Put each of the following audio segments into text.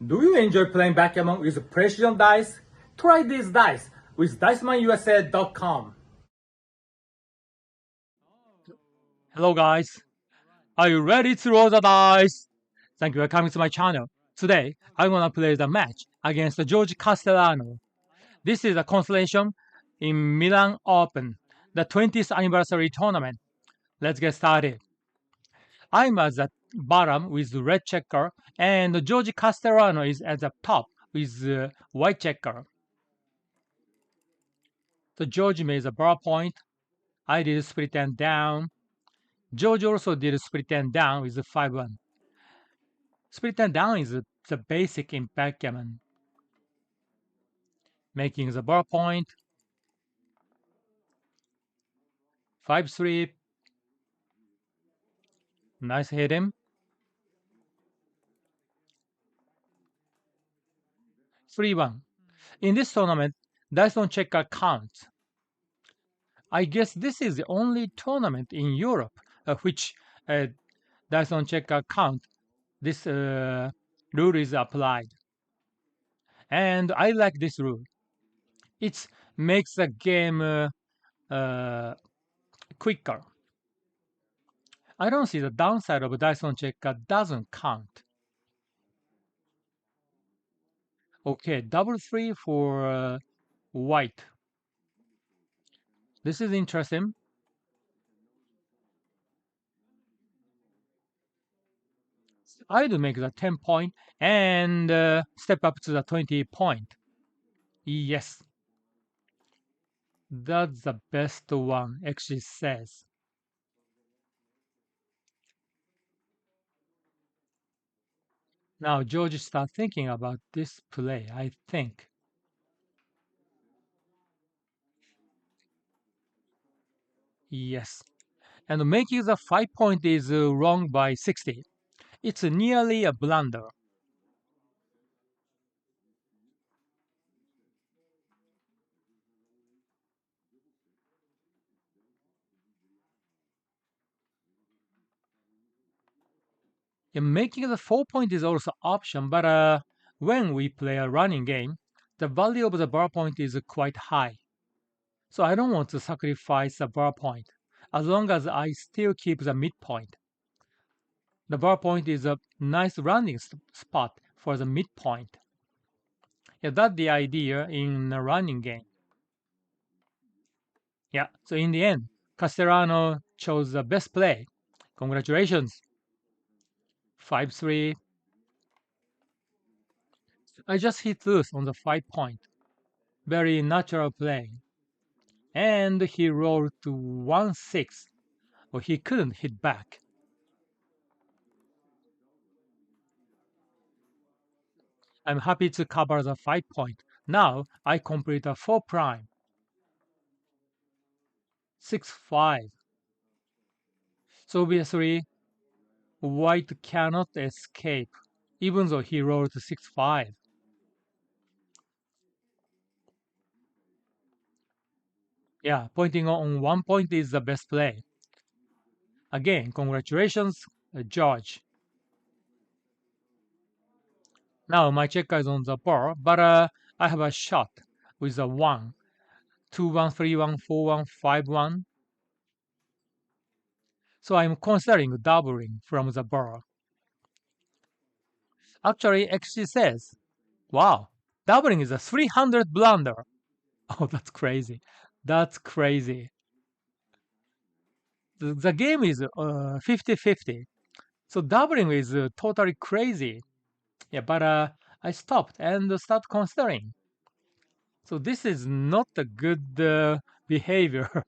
Do you enjoy playing backgammon with precision dice? Try these dice with DicemanUSA.com. Hello guys, are you ready to roll the dice? Thank you for coming to my channel. Today, I'm gonna play the match against Giorgio Castellano. This is a Consolation in Milan Open, the 20th anniversary tournament. Let's get started. I'm at the bottom with red checker, and Giorgio Castellano is at the top with white checker. So George made a bar point. I did split end down. George also did split end down with 5-1. Split end down is the basic in backgammon. Making the bar point. 5-3. Nice hit him. 3-1. In this tournament, dice don't checker counts. I guess this is the only tournament in Europe which dice don't checker count. This rule is applied. And I like this rule. It makes the game quicker. I don't see the downside of dice on checker doesn't count. Okay, double 3 for white. This is interesting. I do make the 10 point and step up to the 20 point. Yes. That's the best one, actually says. Now George start thinking about this play, I think. Yes. And making the 5 point is wrong by 60. It's nearly a blunder. And making the 4 point is also option, but when we play a running game, the value of the bar point is quite high. So I don't want to sacrifice the bar point, as long as I still keep the midpoint. The bar point is a nice running spot for the midpoint. Yeah, that's the idea in a running game. Yeah, so in the end, Castellano chose the best play. Congratulations. 5-3. I just hit loose on the 5 point. Very natural play. And he rolled to 1-6. Well, he couldn't hit back. I'm happy to cover the 5 point. Now I complete a 4 prime. 6-5. So obviously, white cannot escape, even though he rolled 6-5. Yeah, pointing on 1 point is the best play. Again, congratulations, George. Now my checker is on the bar, but I have a shot with a 1. 2-1, 3-1, 4-1, 5-1. So I'm considering doubling from the bar. Actually, XG says, wow, doubling is a 300 blunder. Oh, that's crazy. That's crazy. The game is 50-50. So doubling is totally crazy. Yeah, but I stopped and start considering. So this is not a good behavior.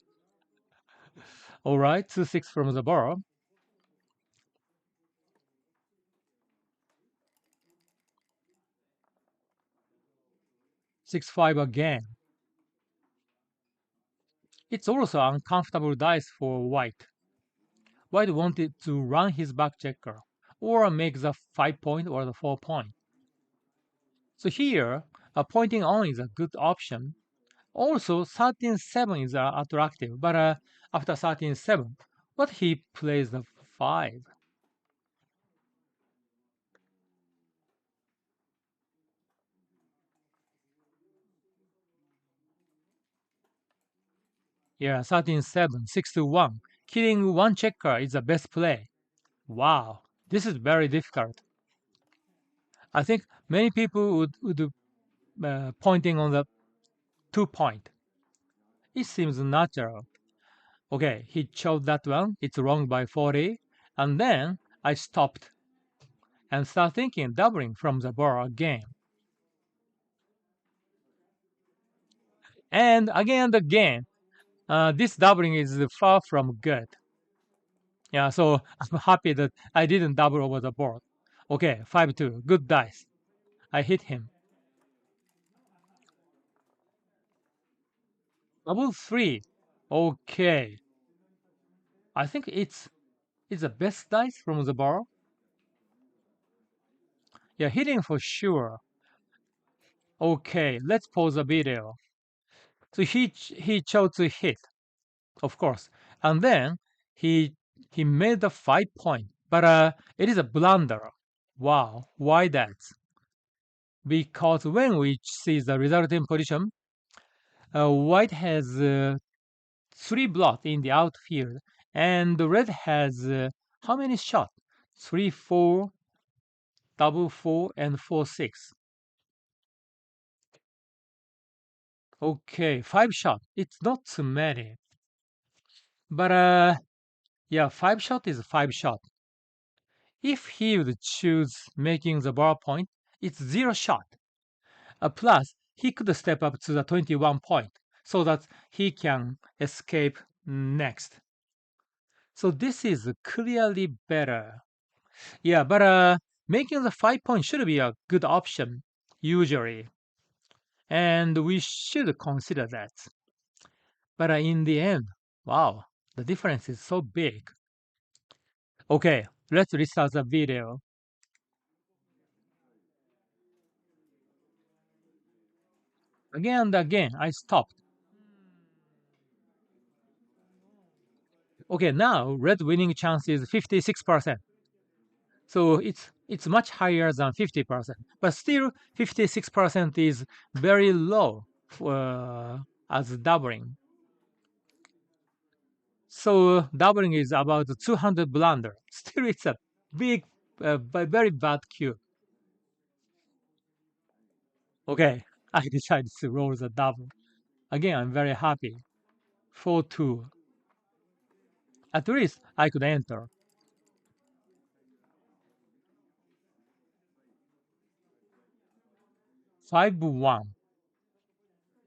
All right, 2-6 from the bar. 6-5 again. It's also uncomfortable dice for white. White wanted to run his back checker or make the 5 point or the 4 point. So here, pointing on is a good option. Also, 13-7 is attractive, but after 13-7, what he plays the 5. Yeah, 13-7, 6-1. Killing one checker is the best play. Wow, this is very difficult. I think many people would pointing on the 2 point. It seems natural. Okay, he chose that one. It's wrong by 40. And then I stopped and start thinking doubling from the board again. And again, this doubling is far from good. Yeah, so I'm happy that I didn't double over the board. Okay, 5-2, good dice. I hit him. Double 3. Okay, I think it's the best dice from the board. Yeah, hitting for sure. Okay, let's pause the video. So he chose to hit, of course, and then he he made the 5 point, but it is a blunder. Wow, why that? Because when we see the resulting position, white has 3 blocks in the outfield, and the red has how many shots? 3, 4, double 4, and 4, 6. Okay, 5 shots. It's not too many, but yeah, 5 shot is 5 shot. If he would choose making the bar point, it's 0 shot. Plus, he could step up to the 21 point so that he can escape next. So this is clearly better. Yeah, but making the 5 point should be a good option, usually. And we should consider that. But in the end, wow, the difference is so big. Okay, let's restart the video. Again and again, I stopped. Okay, now red winning chance is 56%. So it's much higher than 50%, but still 56% is very low as doubling. So doubling is about 200 blunder. Still, it's a big, very bad cube. Okay, I decided to roll the double. Again, I'm very happy. 4-2. At least I could enter. 5-1.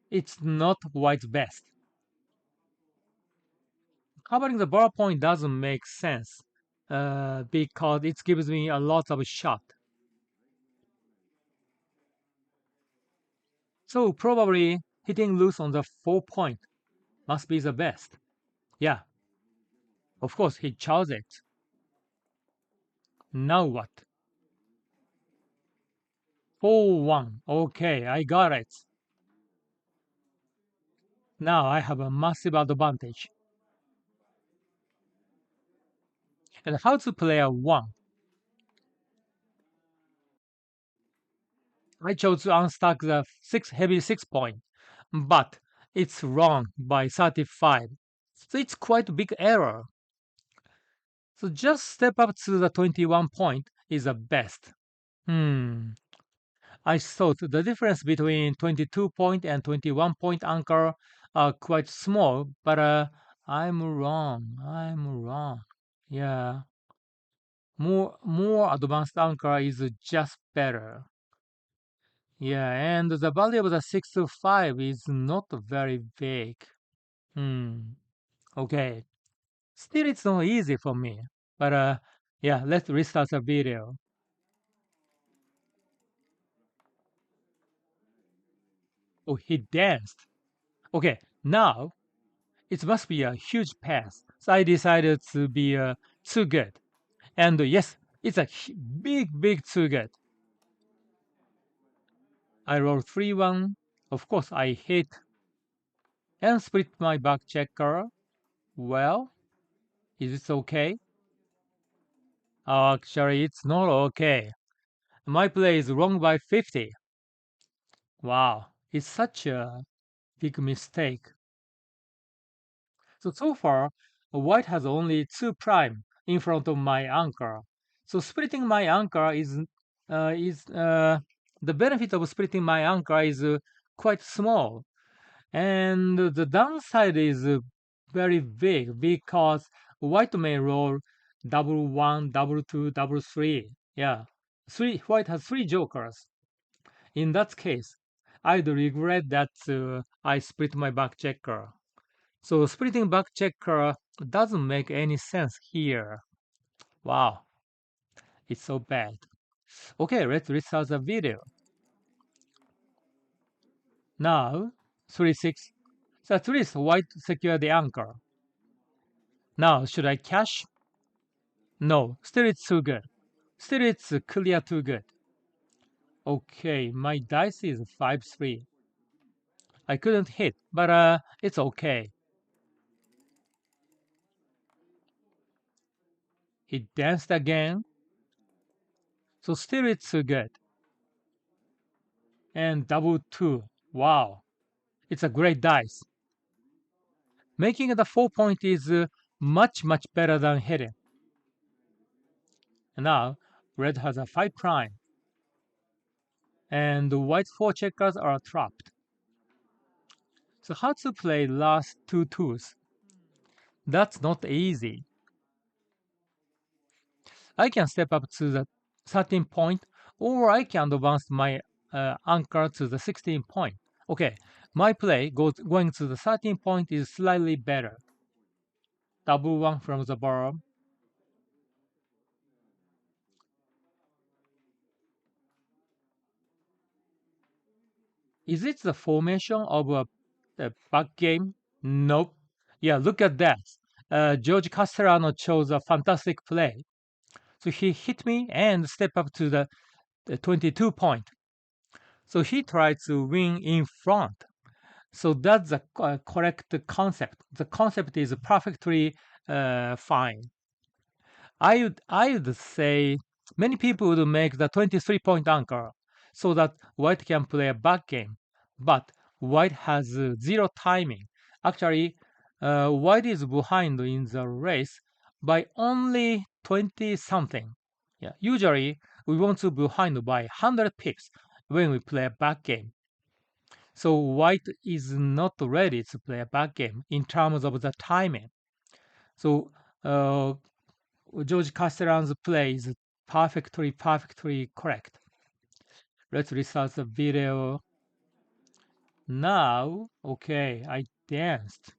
It's not white's best. Covering the bar point doesn't make sense because it gives me a lot of shot. So probably hitting loose on the 4 point must be the best. Yeah, of course he chose it. Now what? 4-1. Okay, I got it. Now I have a massive advantage. And how to play a 1? I chose to unstack the heavy 6 point, but it's wrong by 35. So it's quite a big error. So just step up to the 21 point is the best. I thought the difference between 22 point and 21 point anchor are quite small, but I'm wrong. I'm wrong. Yeah. More advanced anchor is just better. Yeah, and the value of the 6 to 5 is not very big. Okay. Still, it's not easy for me. But yeah, let's restart the video. Oh, he danced. Okay, now it must be a huge pass. So I decided to be too good. And yes, it's a big too good. I roll 3-1. Of course, I hit and split my back checker. Well, is it okay? Actually, it's not okay. My play is wrong by 50. Wow, it's such a big mistake. So far, white has only 2 prime in front of my anchor. So splitting my anchor is the benefit of splitting my anchor is quite small, and the downside is very big because white may roll double one, double two, double three. Yeah, three. White has 3 jokers. In that case, I'd regret that I split my back checker. So splitting back checker doesn't make any sense here. Wow, it's so bad. Okay, let's restart the video. Now, 3-6. So at least white secure the anchor. Now, should I cash? No, still it's too good. Still it's clear too good. Okay, my dice is 5-3. I couldn't hit, but it's okay. He danced again, so still it's good. And double 2. Wow, it's a great dice. Making the 4 point is much better than hitting. Now, red has a 5 prime, and the white 4 checkers are trapped. So how to play last 2 twos? That's not easy. I can step up to the 13 point, or I can advance my anchor to the 16 point. Okay, my play going to the 13 point is slightly better. Double 1 from the bottom. Is it the formation of a backgammon? Nope. Yeah, look at that. Giorgio Castellano chose a fantastic play. So he hit me and step up to the 22 point. So he tried to win in front. So that's the correct concept. The concept is perfectly fine. I would say many people would make the 23-point anchor so that white can play a back game, but white has zero timing. Actually, white is behind in the race by only 20 something. Yeah, usually we want to be behind by 100 pips when we play a back game. So white is not ready to play a back game in terms of the timing. So George Castellan's play is perfectly correct. Let's restart the video. Now, okay, I danced.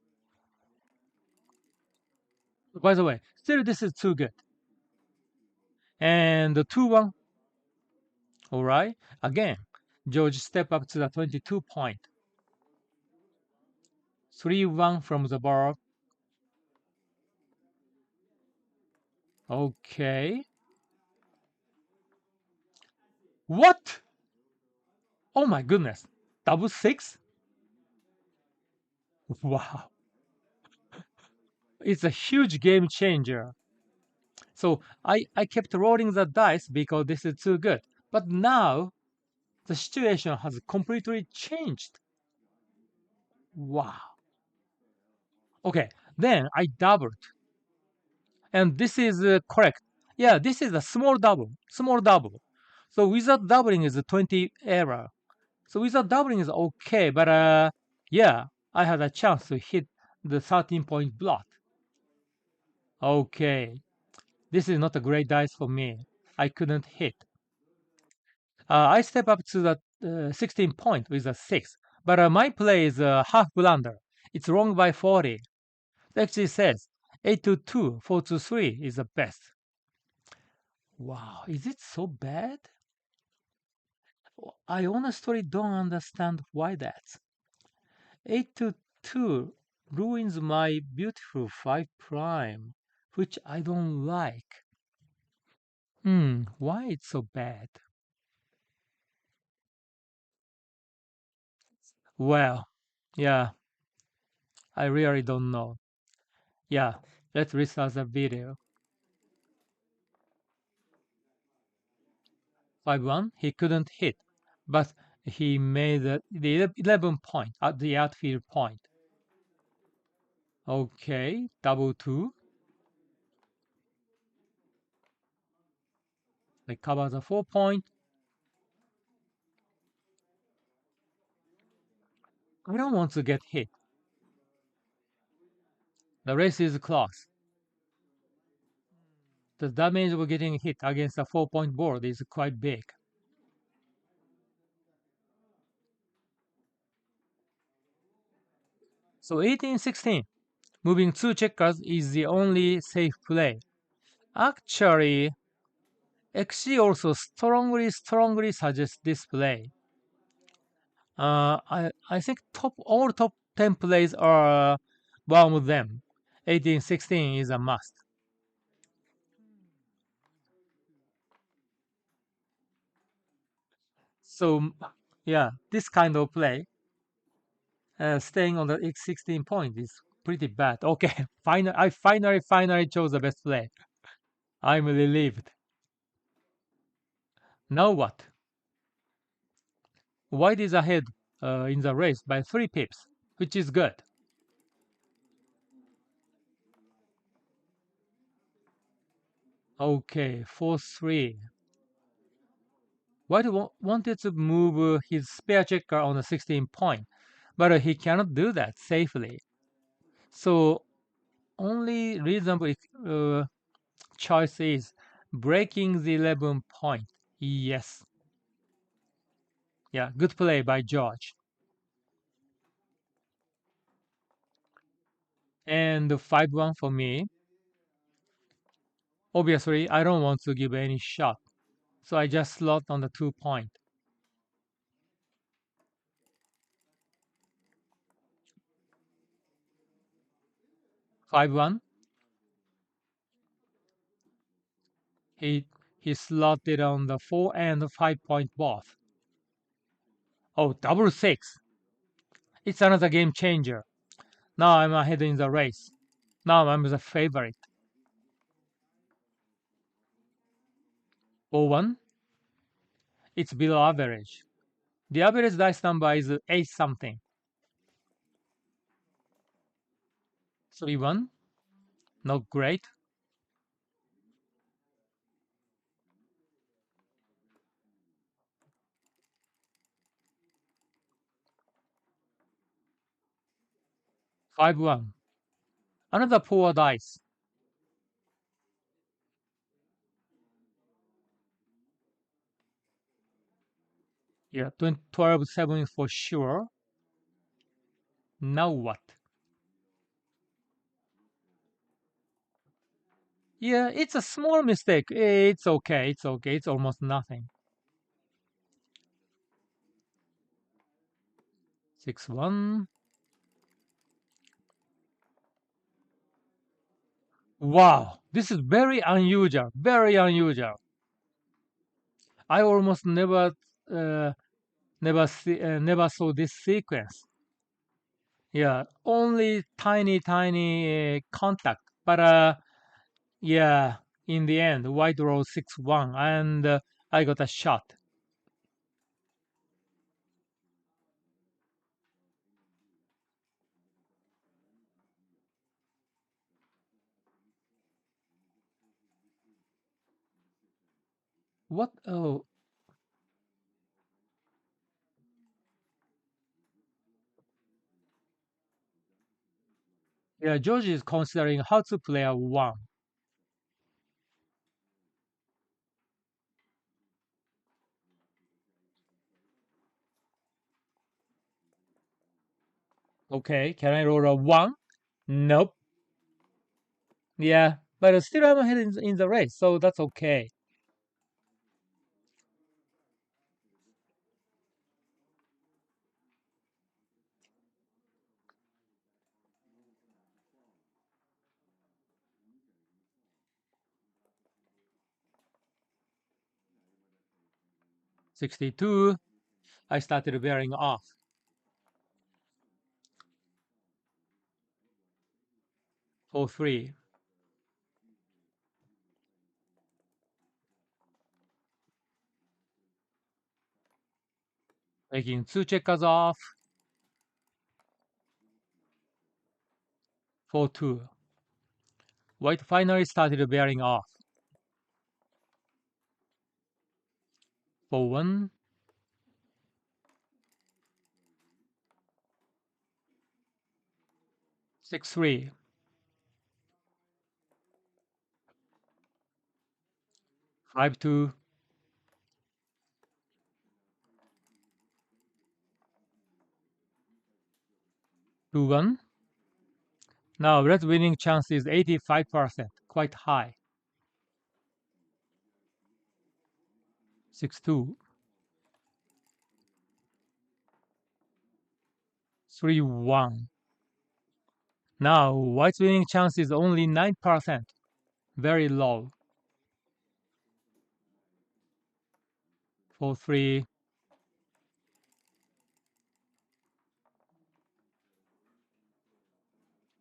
By the way, still this is too good. And the 2-1. Alright, again, George step up to the 22 point. 3-1 from the bar. Okay. What? Oh my goodness. Double 6? Wow. It's a huge game changer. So I kept rolling the dice because this is too good. But now the situation has completely changed. Wow. Okay, then I doubled. And this is correct. Yeah, this is a small double. Small double. So without doubling is a 20 error. So without doubling is okay, but yeah, I had a chance to hit the 13-point block. Okay, this is not a great dice for me. I couldn't hit. I step up to the 16 point with a 6, but my play is a half blunder. It's wrong by 40. It actually says 8-2, 4-3 is the best. Wow, is it so bad? I honestly don't understand why that. 8-2 ruins my beautiful 5 prime, which I don't like. Why it's so bad? Well, yeah, I really don't know. Yeah, let's restart the video. 5-1, he couldn't hit, but he made the 11 point at the outfield point. Okay, double two. They cover the 4 point. I don't want to get hit. The race is close. The damage of getting hit against a 4 point board is quite big. So 18-16, moving two checkers is the only safe play. Actually, XC also strongly suggests this play. I think all top 10 plays are one of them. 18-16 is a must. So yeah, this kind of play, staying on the X16 point is pretty bad. Okay, I finally chose the best play. I'm relieved. Now what? White is ahead in the race by 3 pips, which is good. Okay, 4-3. White wanted to move his spare checker on the 16 point, but he cannot do that safely. So only reasonable choice is breaking the 11 point. Yes. Yeah, good play by George. And 5-1 for me. Obviously, I don't want to give any shot, so I just slot on the 2 point. 5-1. He he slotted on the 4 and 5 point both. Oh, double six. It's another game changer. Now I'm ahead in the race. Now I'm the favorite. 0-1. It's below average. The average dice number is 8 something. 3-1. Not great. 5-1. Another poor dice. Yeah, 12-7 for sure. Now what? Yeah, it's a small mistake. It's okay. It's okay. It's almost nothing. 6-1. Wow, this is very unusual. Very unusual. I almost uh, never saw this sequence. Yeah, only tiny contact. But yeah, in the end, white roll 6-1, and I got a shot. What? Oh, yeah. George is considering how to play a one. Okay, can I roll a one? Nope. Yeah, but still I'm ahead in the race, so that's okay. 62. I started wearing off. 4-3. Taking two checkers off. 4-2. White finally started bearing off. 4-1. 6-3. 5-2. 2-1. Now red winning chance is 85%, quite high. 6-2. 3-1. Now white's winning chance is only 9%, very low. 4-3.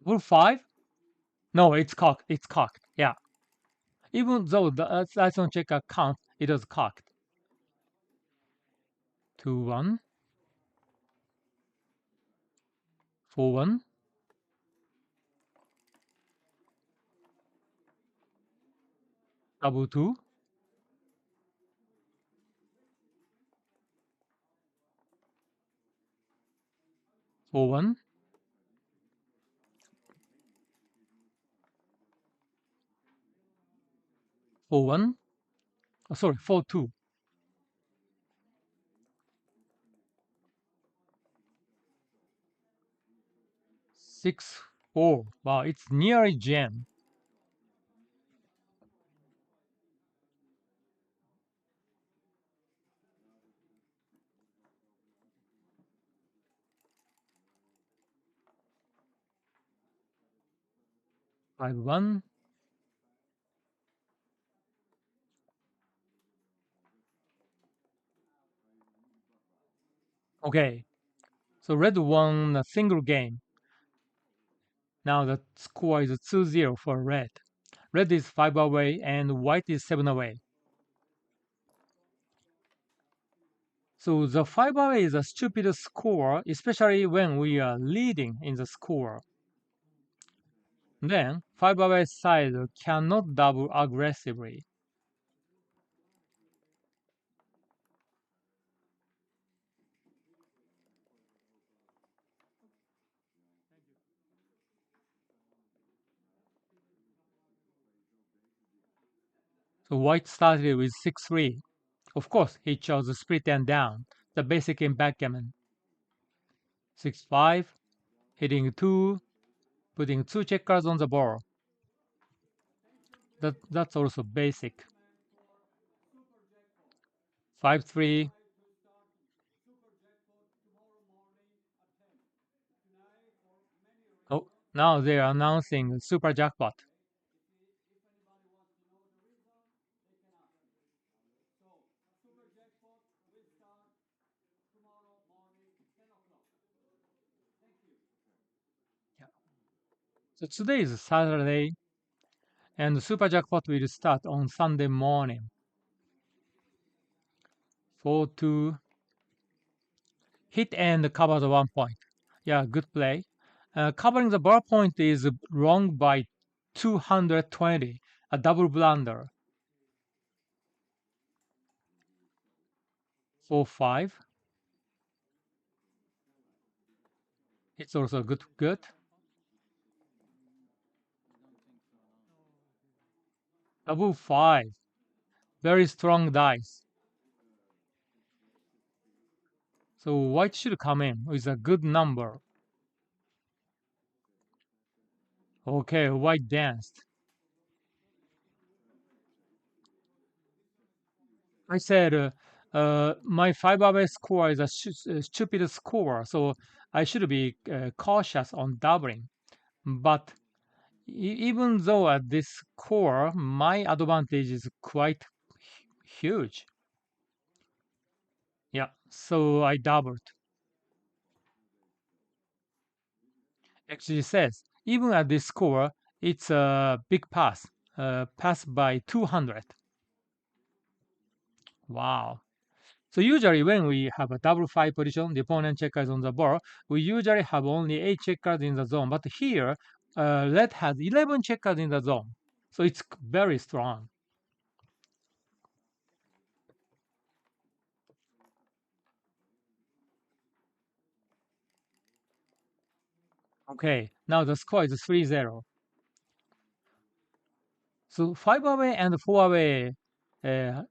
4-5? No, it's cocked. It's cocked. Yeah. Even though the dice on checker count, it was cocked. 2-1. 4-1. 2. 4-1. 4-1. Oh, sorry, 4-2. 6-4. Wow, it's nearly jam. 5-1. Okay, so red won a single game. Now the score is 2-0 for red. Red is 5 away and white is 7 away. So the 5 away is a stupid score, especially when we are leading in the score. Then 5 away side cannot double aggressively. So white started with 6-3. Of course, he chose split and down, the basic in backgammon. 6-5, hitting 2, putting 2 checkers on the board. That's also basic. 5-3. Oh, now they are announcing super jackpot. Yeah. So today is Saturday, and the super jackpot will start on Sunday morning. 4-2. Hit and cover the 1 point. Yeah, good play. Covering the ball point is wrong by 220, a double blunder. 4-5. It's also good. Good. Double 5. Very strong dice. So white should come in with a good number. Okay, white danced. I said my 5 away score is a stupid score, so I should be cautious on doubling. But even though at this score, my advantage is quite huge. Yeah, so I doubled. Actually says, even at this score, it's a big pass. Pass by 200. Wow. So usually when we have a double 5 position, the opponent checker is on the board, we usually have only 8 checkers in the zone. But here, red has 11 checkers in the zone, so it's very strong. Okay, now the score is 3-0. So 5 away and 4 away there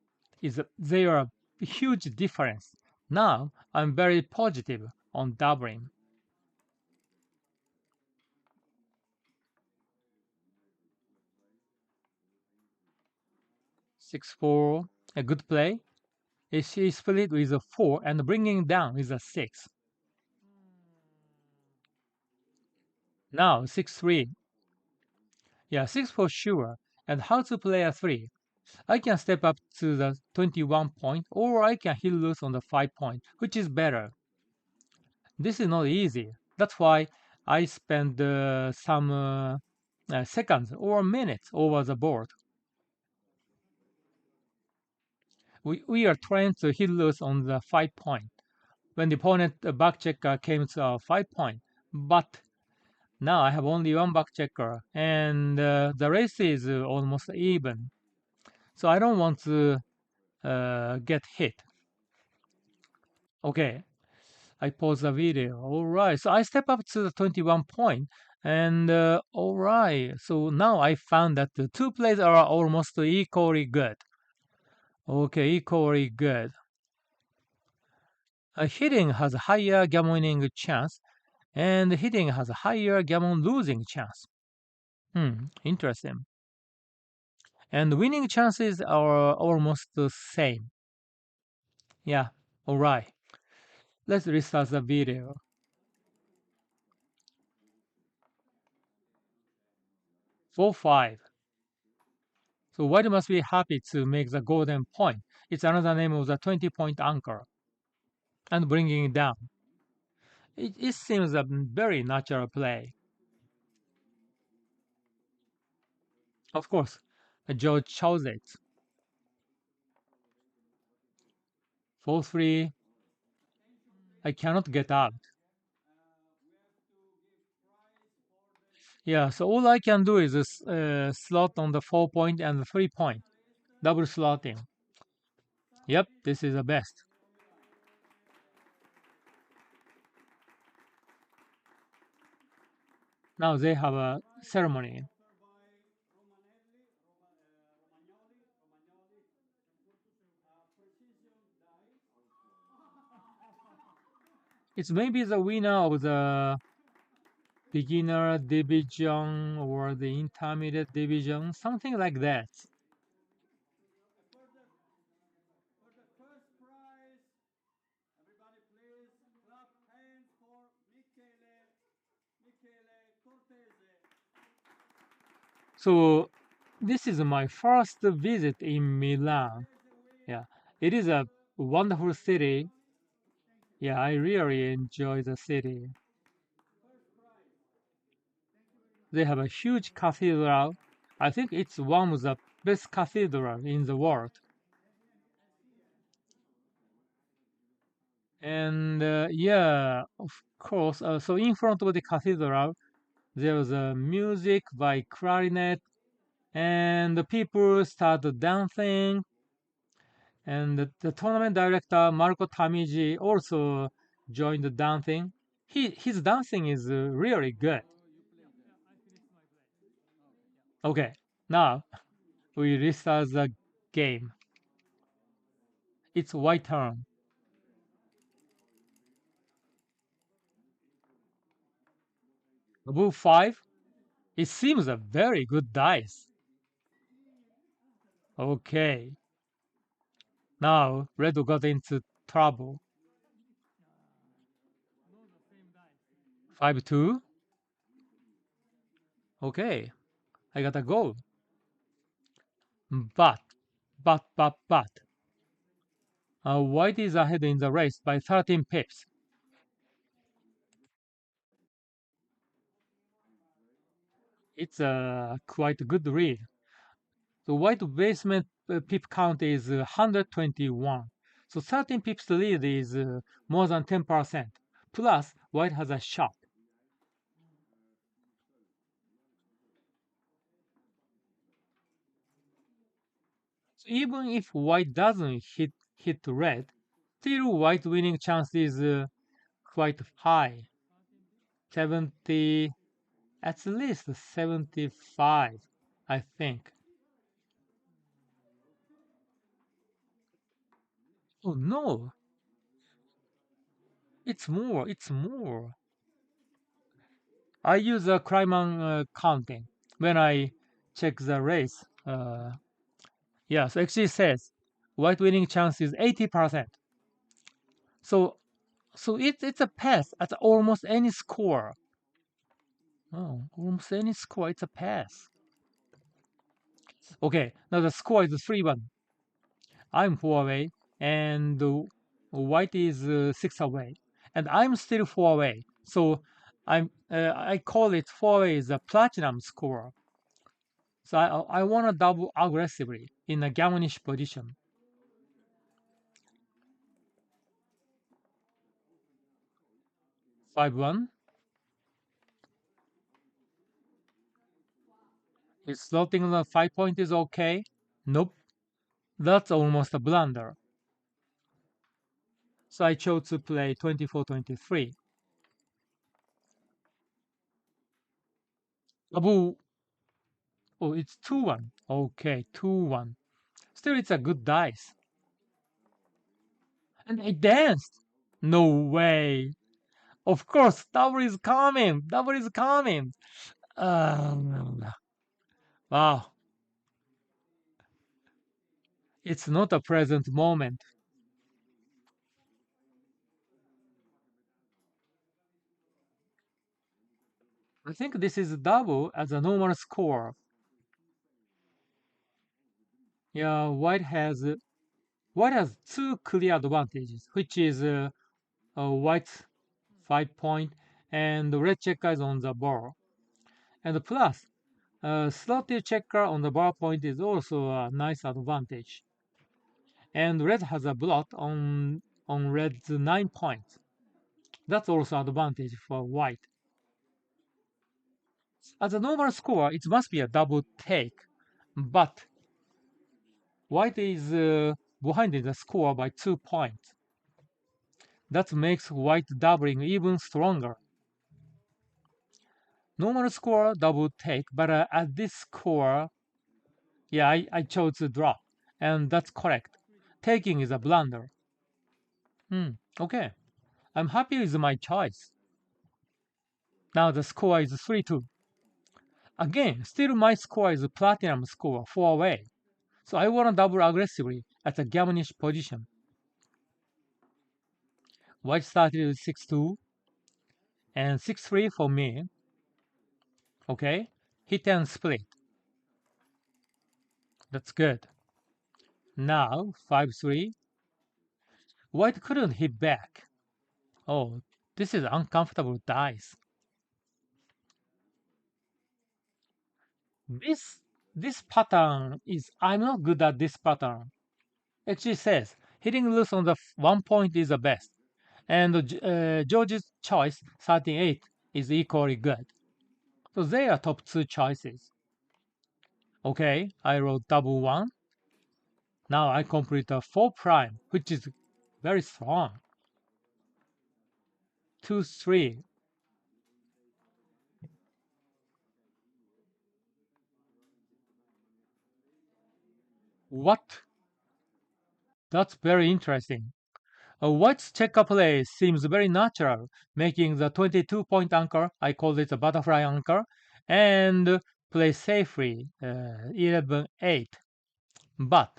are huge difference. Now I'm very positive on doubling. 6-4, a good play. She split with a 4 and bringing down with a 6. Now 6-3. Yeah, 6 for sure. And how to play a 3? I can step up to the 21 point or I can hit loose on the 5 point, which is better. This is not easy. That's why I spend some seconds or minutes over the board. We are trained to hit loose on the 5 point. When the opponent back checker came to a 5 point, but now I have only one back checker and the race is almost even. So I don't want to get hit. Okay, I pause the video. All right, so I step up to the 21 point, and all right, so now I found that the two plays are almost equally good. Okay, equally good. Hitting has a higher gammoning chance, and hitting has a higher gammon losing chance. Interesting. And winning chances are almost the same. Yeah, all right. Let's restart the video. 4-5. So white must be happy to make the golden point. It's another name of the 20-point anchor. And bringing it down. It seems a very natural play. Of course, George chose it. 4-3. I cannot get out. Yeah, so all I can do is slot on the 4 point and the 3 point. Double slotting. Yep, this is the best. Now they have a ceremony. It's maybe the winner of the beginner division or the intermediate division, something like that. So this is my first visit in Milan. Yeah, it is a wonderful city. Yeah, I really enjoy the city. They have a huge cathedral. I think it's one of the best cathedrals in the world. And yeah, of course. So in front of the cathedral, there was a music by clarinet, and the people started dancing. And the tournament director Marco Tamiji also joined the dancing. His dancing is really good. Okay, now we restart the game. It's white turn. Move 5. It seems a very good dice. Okay. Now red got into trouble. 5-2. Okay. I got a goal. But, but. White is ahead in the race by 13 pips. It's a quite good read. The white basement pip count is 121. So 13 pips lead is more than 10%. Plus, white has a shot. Even if white doesn't hit red, still white winning chance is quite high. 70, at least 75, I think. Oh no, it's more. I use a Kryman counting when I check the race. Yeah, so actually says white winning chance is 80%. So it's a pass at almost any score. Oh, almost any score, it's a pass. Okay, now the score is 3-1. I'm 4 away, and white is 6 away, and I'm still 4 away. So I call it 4 away is a platinum score. So I want to double aggressively in a gammonish position. 5-1. Is slotting the 5 point is okay? Nope. That's almost a blunder. So I chose to play 24-23. Oh, it's 2-1. Okay, 2-1. Still, it's a good dice. And I danced. No way. Of course, double is coming. Double is coming. Wow. It's not a present moment. I think this is double as a normal score. Yeah, white has two clear advantages, which is white's 5 point and the red checker is on the bar. And plus, slotted checker on the bar point is also a nice advantage. And red has a blot on red's 9 points. That's also advantage for white. As a normal score, it must be a double take, but white is behind in the score by 2 points. That makes white doubling even stronger. Normal score double take, but at this score, yeah, I chose to drop, and that's correct. Taking is a blunder. Okay, I'm happy with my choice. Now the score is 3-2. Again, still my score is platinum score 4 away. So I want to double aggressively at a gammonish position. White started with 6-2 and 6-3 for me. Okay, hit and split. That's good. Now 5-3. White couldn't hit back. Oh, this is uncomfortable dice. This this pattern is I'm not good at this pattern. Actually says hitting loose on the 1 point is the best, and George's choice 38 is equally good. So they are top two choices. Okay, I wrote double one. Now I complete a 4 prime, which is very strong. 2-3. What? That's very interesting. White's checker play seems very natural, making the 22-point anchor, I call it a butterfly anchor, and play safely 11-8. But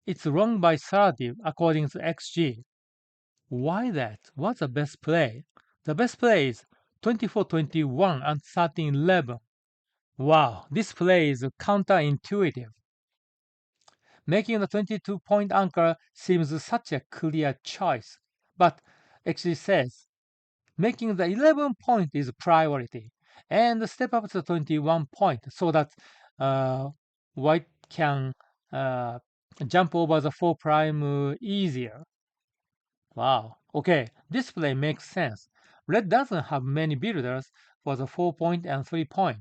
it's wrong by 30 according to XG. Why that? What's the best play? The best play is 24-21 and 13-11. Wow, this play is counterintuitive. Making the 22-point anchor seems such a clear choice, but actually says making the 11 point is priority and step up to 21 point so that white can jump over the 4 prime easier. Wow. Okay, this play makes sense. Red doesn't have many builders for the 4 point and 3 point.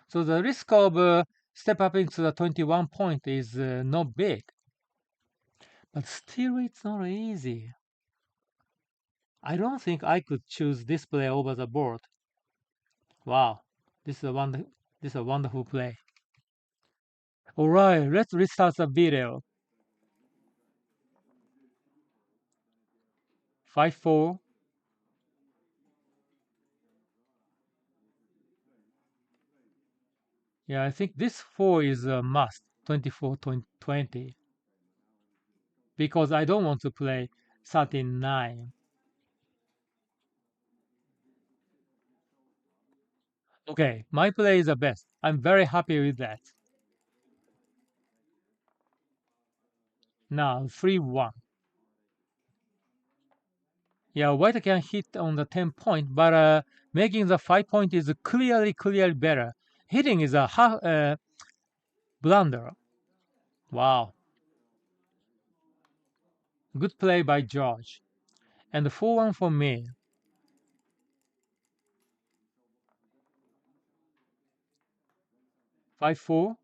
So the risk of step up into the 21 point is not big. But still, it's not easy. I don't think I could choose this play over the board. Wow, this is a wonderful play. All right, let's restart the video. 5-4. Yeah, I think this 4 is a must. 24-20. Because I don't want to play 39. Okay, my play is the best. I'm very happy with that. Now 3-1. Yeah, white can hit on the 10 point, but making the 5 point is clearly better. Hitting is a half blunder. Wow, good play by George. And 4-1 for me. 5-4.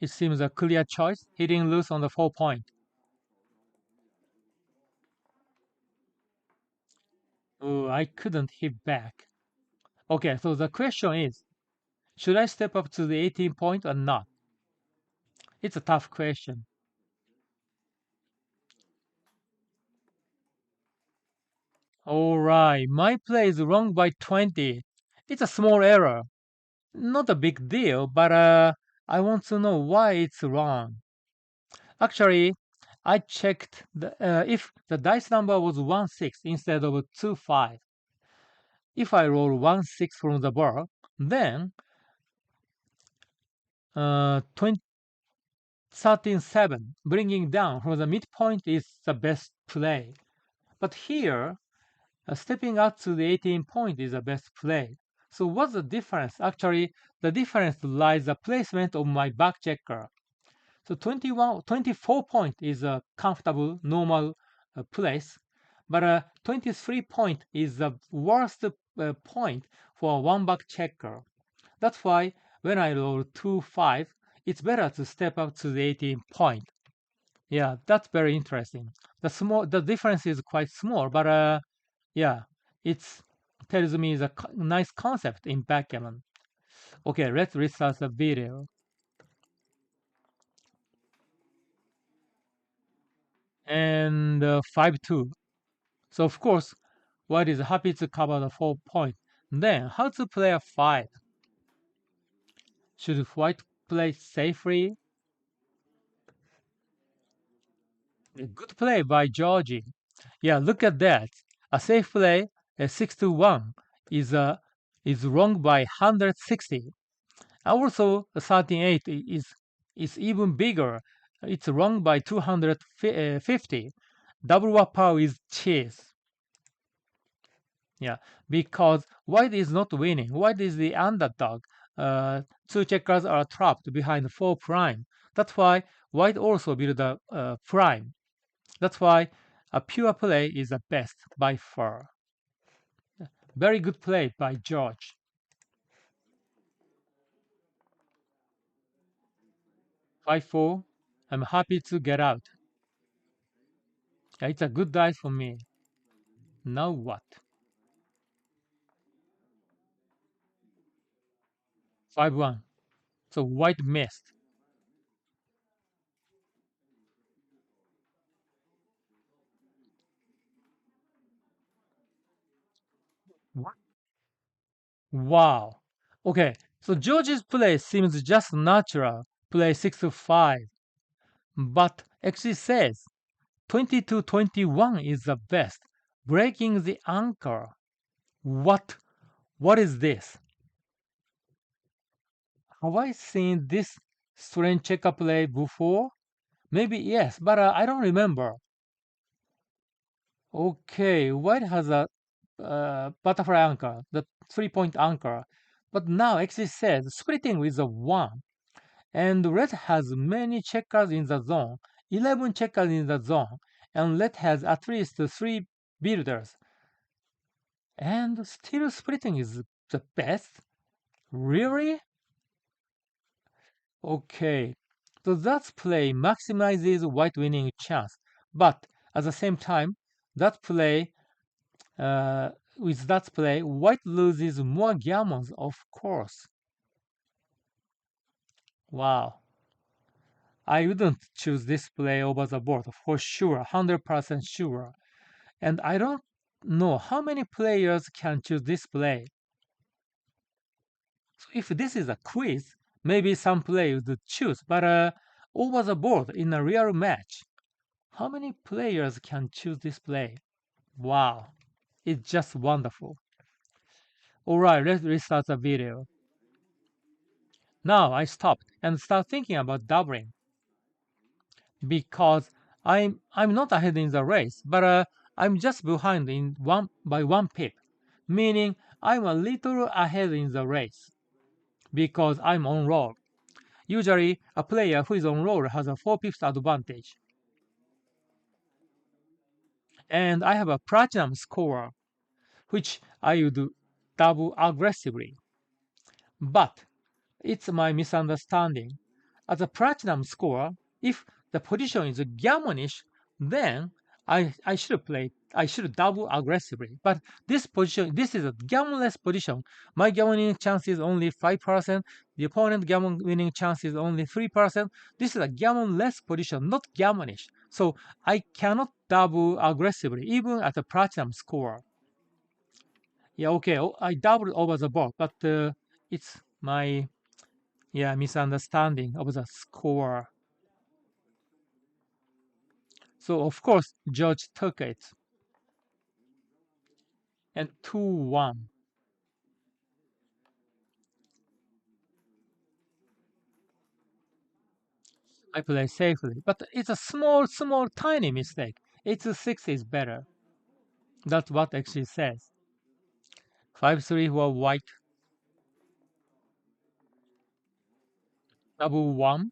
It seems a clear choice, hitting loose on the 4 point. Oh, I couldn't hit back. Okay, so the question is, should I step up to the 18 point or not? It's a tough question. Alright, my play is wrong by 20. It's a small error. Not a big deal, but I want to know why it's wrong. Actually, I checked if the dice number was 1-6 instead of 2-5. If I roll 1-6 from the bar, then 20, 13-7, bringing down from the midpoint is the best play. But here, stepping up to the 18 point is the best play. So what's the difference? Actually, the difference lies the placement of my back checker. So 24 point is a comfortable, normal place, but 23 point is the worst point for a one back checker. That's why when I roll 2-5, it's better to step up to the 18 point. Yeah, that's very interesting. The difference is quite small, but yeah, it tells me the nice concept in backgammon. Okay, let's restart the video. And 5-2. So of course, white is happy to cover the 4 point. Then how to play a 5? Should white play safely? A good play by Georgie. Yeah, look at that. A safe play, a 6-1, is wrong by 160. Also, a 13-8 is even bigger. It's wrong by 250. Double upper is cheese. Yeah, because white is not winning. White is the underdog. Two checkers are trapped behind 4 prime. That's why white also build a prime. That's why a pure play is the best by far. Very good play by George. 5-4. I'm happy to get out. Yeah, it's a good dice for me. Now what? 5-1. So white missed. What? Wow. Okay, so George's play seems just natural. Play 6-5. But actually says 22-21 is the best. Breaking the anchor. What? What is this? Have I seen this strange checker play before? Maybe yes, but I don't remember. Okay, white has a butterfly anchor, the 3 point anchor, but now actually says splitting with a 1. And red has many checkers in the zone, 11 checkers in the zone, and red has at least 3 builders. And still splitting is the best? Really? Okay. So that play maximizes white winning chance. But at the same time, that play with that play, white loses more gammons, of course. Wow. I wouldn't choose this play over the board for sure, 100% sure. And I don't know how many players can choose this play. So if this is a quiz, maybe some players would choose, but over the board in a real match, how many players can choose this play? Wow, it's just wonderful. Alright, let's restart the video. Now I stopped and start thinking about doubling because I'm not ahead in the race, but I'm just behind in one by 1 pip, meaning I'm a little ahead in the race because I'm on roll. Usually, a player who is on roll has a 4 pips advantage, and I have a platinum score, which I would double aggressively. But it's my misunderstanding. As a platinum score, if the position is gammonish, then I should double aggressively. But this is a gammonless position. My gammon winning chance is only 5%. The opponent gammon winning chance is only 3%. This is a gammonless position, not gammonish. So I cannot double aggressively, even at a platinum score. Yeah, okay, I doubled over the board, but it's my misunderstanding of the score. So of course George took it. And 2-1. I play safely, but it's a small, tiny mistake. It's a 6 is better. That's what actually says. 5-3 for white. Double 1.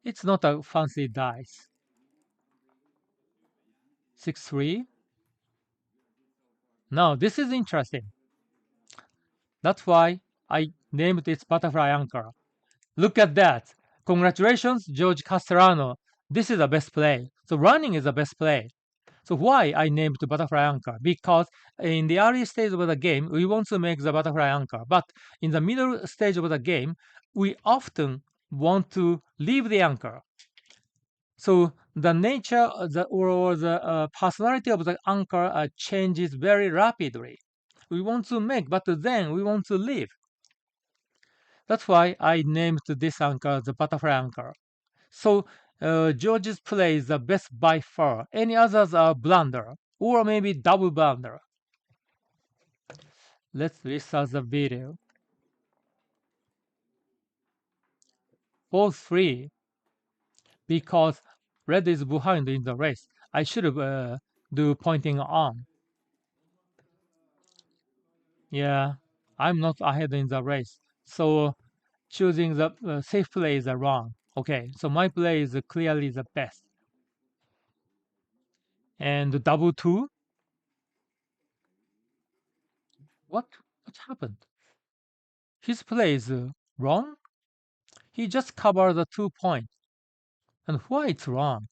It's not a fancy dice. 6-3. Now this is interesting. That's why I named it butterfly anchor. Look at that. Congratulations, George Castellano. This is the best play. So running is the best play. So why I named the butterfly anchor? Because in the early stage of the game, we want to make the butterfly anchor. But in the middle stage of the game, we often want to leave the anchor. So the nature or the personality of the anchor changes very rapidly. We want to make, but then we want to leave. That's why I named this anchor the butterfly anchor. So George's play is the best by far. Any others are blunder or maybe double blunder. Let's restart the video. 4-3 because red is behind in the race. I should do pointing on. Yeah, I'm not ahead in the race. So choosing the safe play is wrong. Okay, so my play is clearly the best. And double 2. What happened? His play is wrong. He just covered the 2 point. And why it's wrong?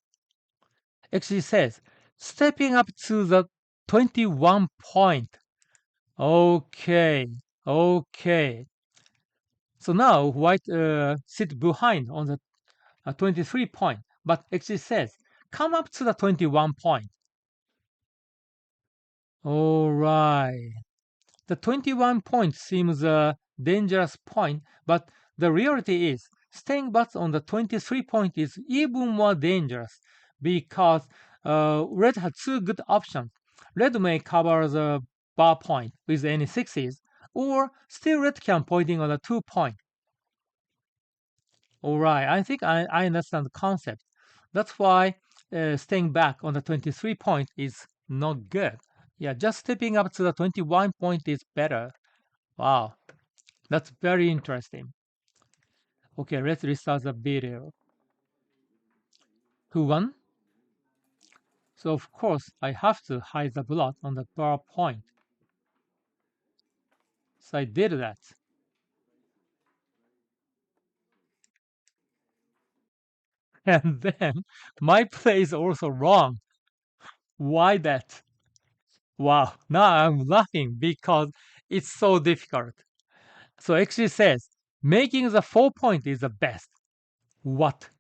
Actually says stepping up to the 21 point. Okay, okay. So now white sit behind on the 23 point, but actually says come up to the 21 point. All right. The 21 point seems a dangerous point, but the reality is staying back on the 23 point is even more dangerous because red has two good options. Red may cover the bar point with any sixes, or still red can pointing on the 2 point. All right, I think I understand the concept. That's why staying back on the 23 point is not good. Yeah, just stepping up to the 21 point is better. Wow, that's very interesting. Okay, let's restart the video. Who won? So of course, I have to hide the blood on the bar point. So I did that. And then my play is also wrong. Why that? Wow, now I'm laughing because it's so difficult. So actually says making the 4 point is the best. What?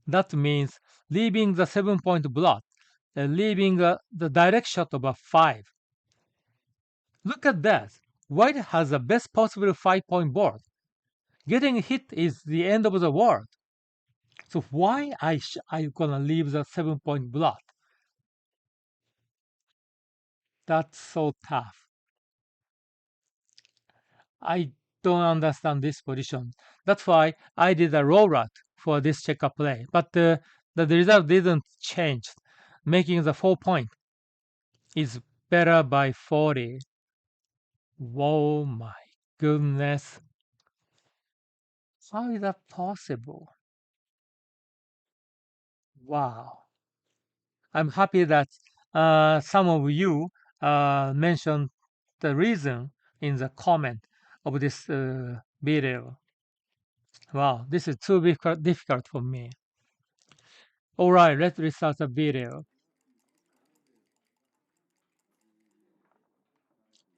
That means leaving the 7 point blot, leaving the direct shot of a 5. Look at that. White has the best possible 5 point board. Getting hit is the end of the world. So why I gonna leave the 7 point blot? That's so tough. I don't understand this position. That's why I did a roll route for this checker play. But the result didn't change. Making the 4 point is better by 40. Whoa, my goodness. How is that possible? Wow. I'm happy that some of you mentioned the reason in the comment of this video. Wow, this is too difficult for me. All right, let's restart the video.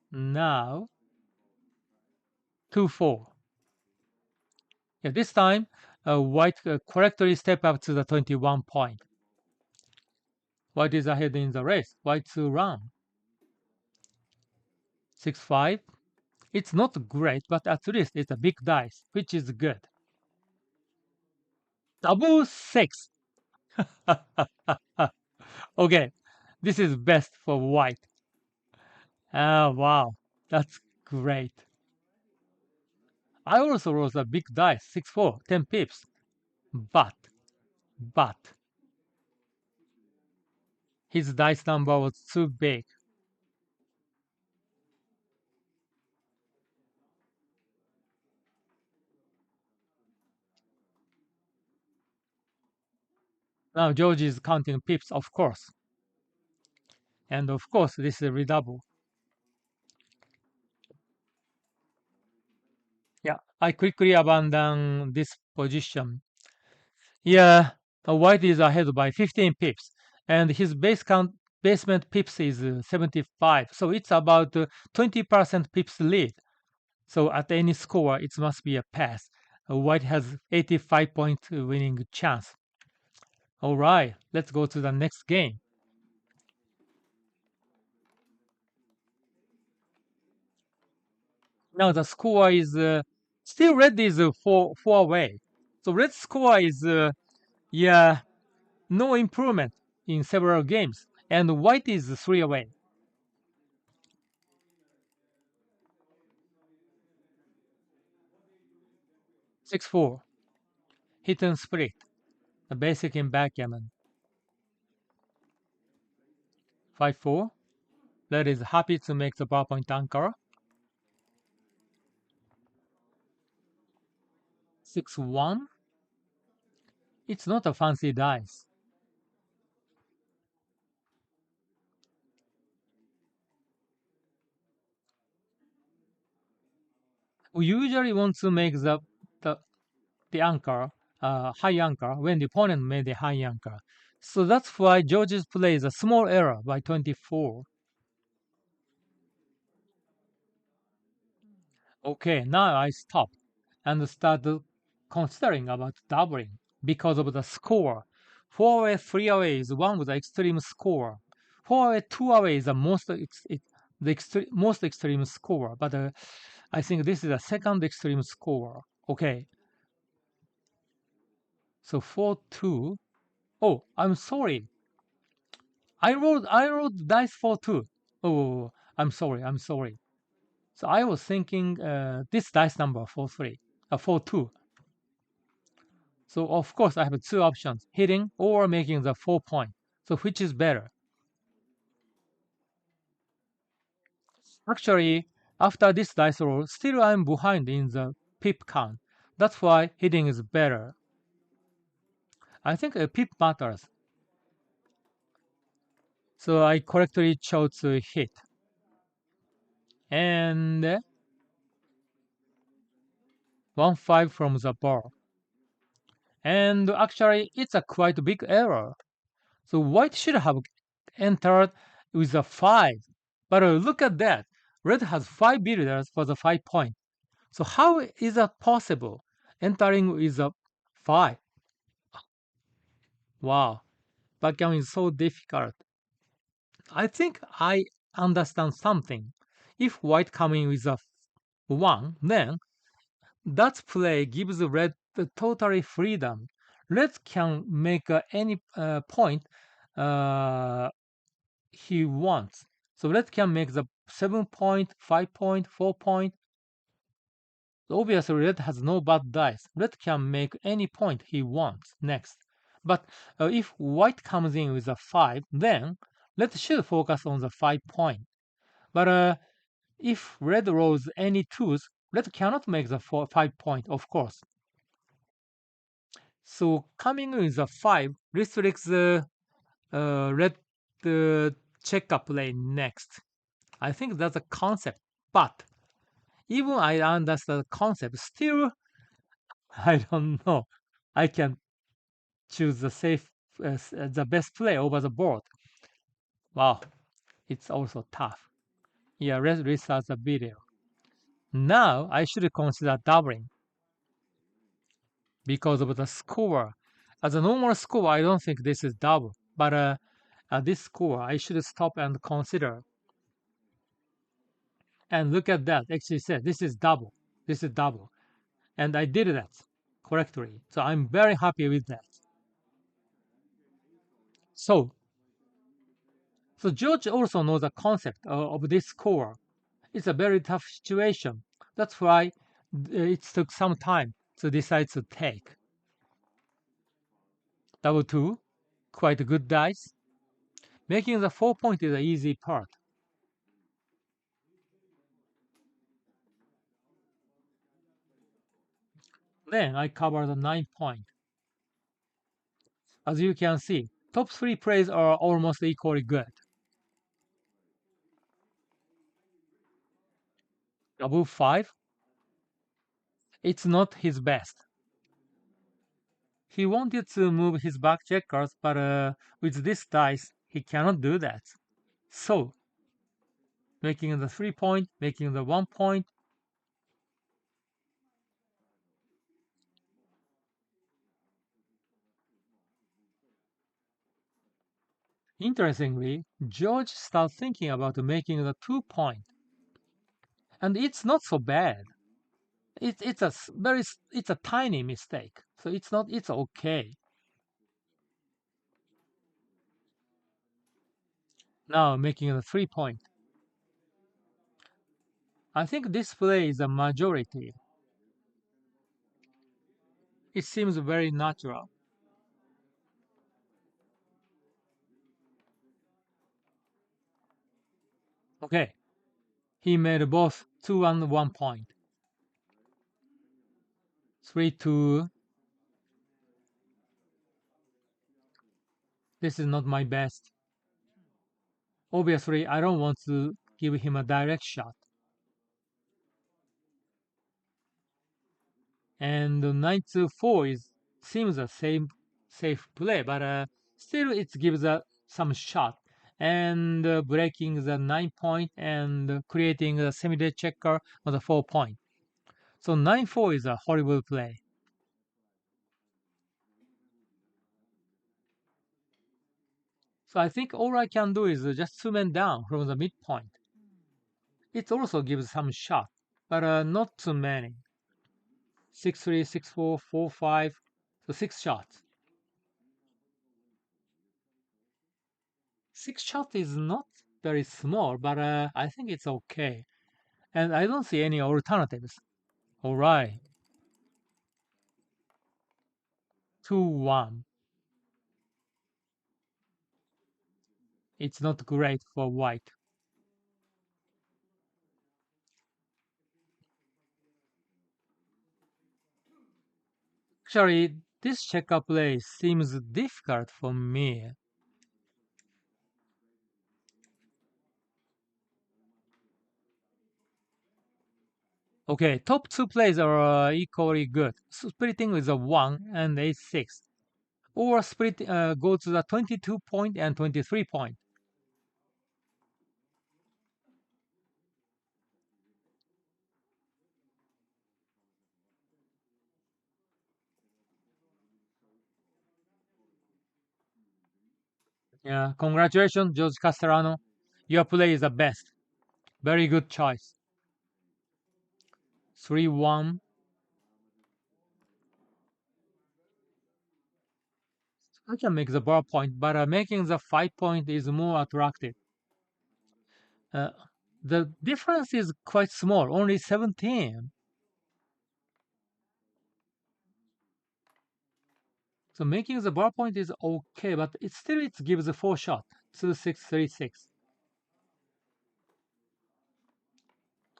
Now, 2-4. Yeah, this time, white correctly step up to the 21 point. White is ahead in the race. White to run. 6-5. It's not great, but at least it's a big dice, which is good. Double 6. Okay, this is best for white. Ah, wow, that's great. I also rolled a big dice, 6-4, 10 pips. But, his dice number was too big. Now George is counting pips, of course. And of course, this is redouble. Yeah, I quickly abandon this position. Yeah, white is ahead by 15 pips, and his basement pips is 75, so it's about 20% pips lead. So at any score, it must be a pass. White has 85-point winning chance. All right, let's go to the next game. Now the score is still red is four away. So red score is yeah, no improvement in several games, and white is 3 away. 6-4. Hit and split. The basic in backgammon. 5-4. Red is happy to make the PowerPoint anchor. 6-1. It's not a fancy dice. We usually want to make the, the anchor, high anchor, when the opponent made a high anchor. So that's why George's plays a small error by 24. Okay, now I stop and start considering about doubling because of the score. 4 away, 3 away is one with the extreme score. 4 away, 2 away is the most extreme score, but I think this is the second extreme score. Okay, so 4-2. Oh, I'm sorry. I rolled dice 4-2. Oh, I'm sorry. So I was thinking this dice number 4-3, 4-2. So of course I have two options, hitting or making the 4 point. So which is better? Actually, after this dice roll, still I'm behind in the pip count. That's why hitting is better. I think a pip matters. So I correctly chose to hit. And 1-5 from the board. And actually, it's a quite big error. So white should have entered with a 5. But look at that. Red has 5 builders for the 5 point. So how is that possible? Entering with a 5. Wow. Backgammon is so difficult. I think I understand something. If white coming with a 1, then that play gives red the totally freedom. Red can make any point he wants. So red can make the 7 point, 5 point, 4 point. Obviously, red has no bad dice. Red can make any point he wants next. But if white comes in with a 5, then red should focus on the 5 point. But if red rolls any twos, red cannot make the 5 point, of course. So coming in with a 5 restricts the red checkup lane next. I think that's a concept. But even I understand the concept, still I don't know. I can choose the safe, the best play over the board. Wow, it's also tough. Yeah, let's restart the video. Now I should consider doubling because of the score. As a normal score, I don't think this is double, but at this score, I should stop and consider. And look at that. Actually, said this is double. This is double, and I did that correctly. So I'm very happy with that. So So George also knows the concept of this score. It's a very tough situation. That's why it took some time to decide to take. Double two, quite a good dice. Making the 4 point is the easy part. Then I cover the 9 point. As you can see, top 3 plays are almost equally good. Double 5, it's not his best. He wanted to move his back checkers, but with this dice, he cannot do that. So, making the 3 point, making the 1 point. Interestingly, George starts thinking about making the 2 point, and it's not so bad. It's a it's a tiny mistake, so it's okay. Now making the 3 point. I think this play is a majority. It seems very natural. Okay, he made both 2 and 1 point. 3-2. This is not my best. Obviously, I don't want to give him a direct shot. And knight to 4 is seems the same safe play, but still it gives some shot and breaking the 9 point and creating a semi checker on the 4 point. So 9-4 is a horrible play. So I think all I can do is just 2 men down from the midpoint. It also gives some shot, but not too many. 6-3, 6-4, 4-5, so 6 shots. 6 shots is not very small, but I think it's okay. And I don't see any alternatives. All right. 2-1. It's not great for white. Actually, this checker play seems difficult for me. Okay, top two plays are equally good. Splitting is a 1 and a 6. Or split go to the 22 point and 23 point. Yeah, congratulations, Giorgio Castellano. Your play is the best. Very good choice. 3-1. I can make the ball point, but making the 5 point is more attractive. Uh, the difference is quite small, only 17. So making the ball point is okay, but it gives a 4 shot. 2-6-3-6.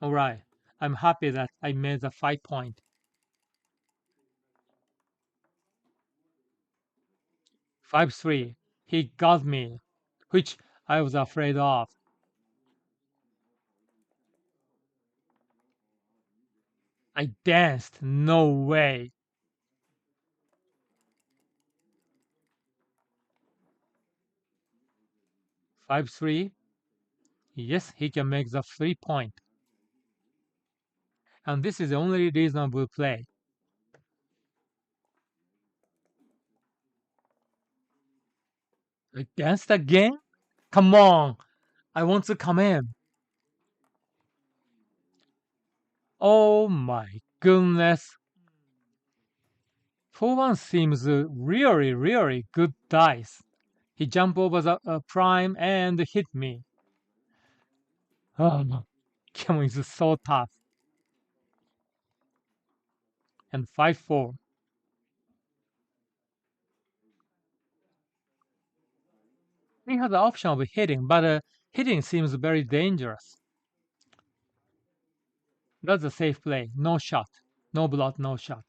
Alright. I'm happy that I made the 5 point. 5-3. He got me, which I was afraid of. I danced. No way. 5-3. Yes, he can make the 3 point. And this is the only reasonable play. I danced again? Come on. I want to come in. Oh my goodness. 4-1 seems really, really good dice. He jumped over the prime and hit me. Oh, Backgammon is so tough. And 5-4. He has the option of hitting, but hitting seems very dangerous. That's a safe play. No shot. No blood, no shot.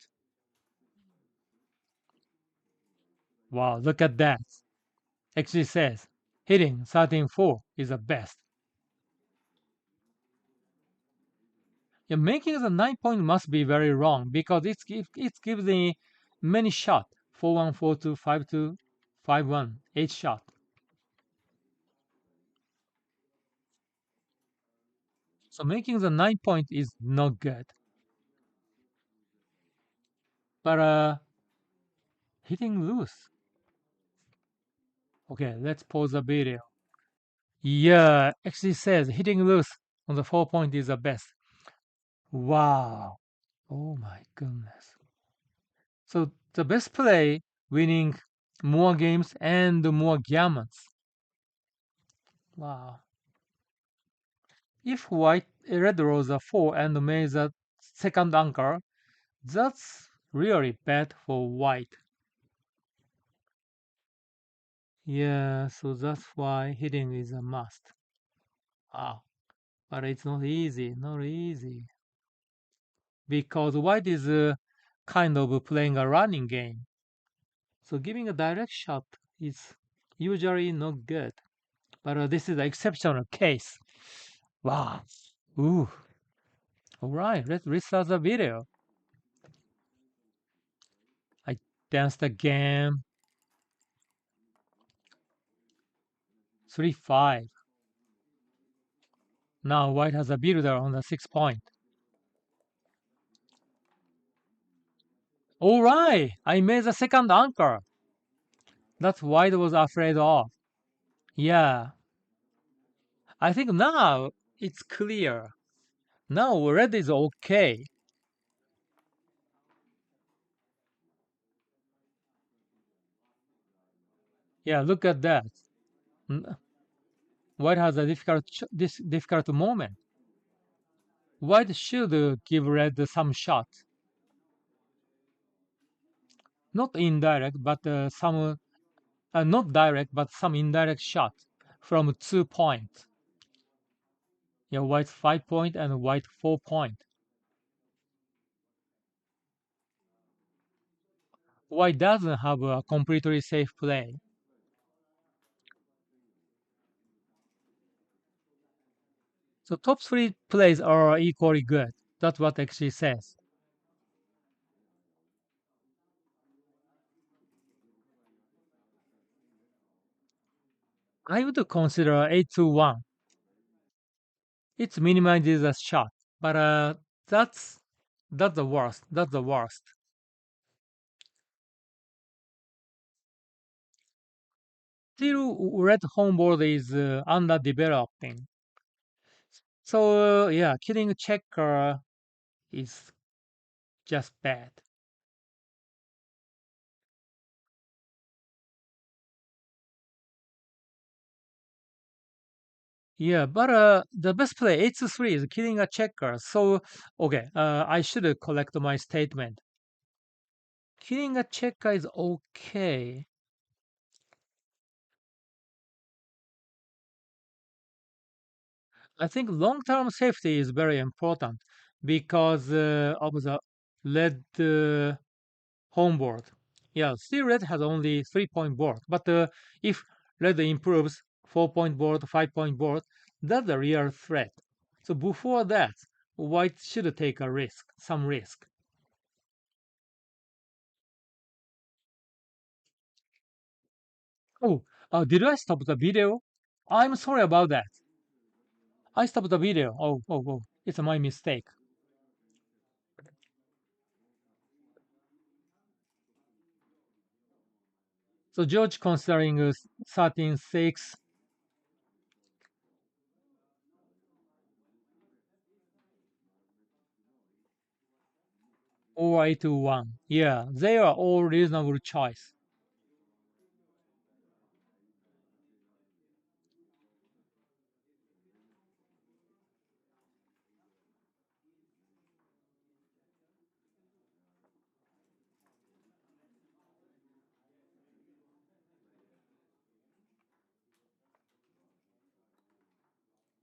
Wow, look at that. Actually says hitting 13-4 is the best. Yeah, making the 9 point must be very wrong because it gives the many shot 4-1, 4-2, 5-2, 5-1, 8 shot. So making the 9 point is not good. But hitting loose. Okay, let's pause the video. Yeah, actually says hitting loose on the 4 point is the best. Wow. Oh my goodness. So the best play winning more games and more gammons. Wow. If red draws a 4 and makes a second anchor, that's really bad for white. Yeah, so that's why hitting is a must. Wow. But it's not easy, not easy. Because white is kind of playing a running game. So giving a direct shot is usually not good. But this is an exceptional case. Wow. Ooh. All right, let's restart the video. I danced again. 3-5. Now white has a builder on the 6 point. All right, I made the second anchor. That's white was afraid of. Yeah, I think now it's clear. Now red is okay. Yeah, look at that. White has a difficult moment. White should give red some shot. Not indirect, but some not direct, but some indirect shot from 2 points. Yeah, white 5 point and white 4 point. White doesn't have a completely safe play. So top three plays are equally good. That's what actually says. I would consider 8-1. It minimizes a shot, but that's the worst. That's the worst. Still, red homeboard is underdeveloping. So yeah, killing checker is just bad. Yeah, but the best play 8-3 is killing a checker. So okay, I should collect my statement. Killing a checker is okay. I think long-term safety is very important because of the red home board. Yeah, still red has only 3-point board, but if red improves 4-point board, 5-point board, that's a real threat. So before that, white should take a risk, some risk. Oh, did I stop the video? I'm sorry about that. I stopped the video. Oh, it's my mistake. So George considering 13-6 or 8-1. Yeah, they are all reasonable choice.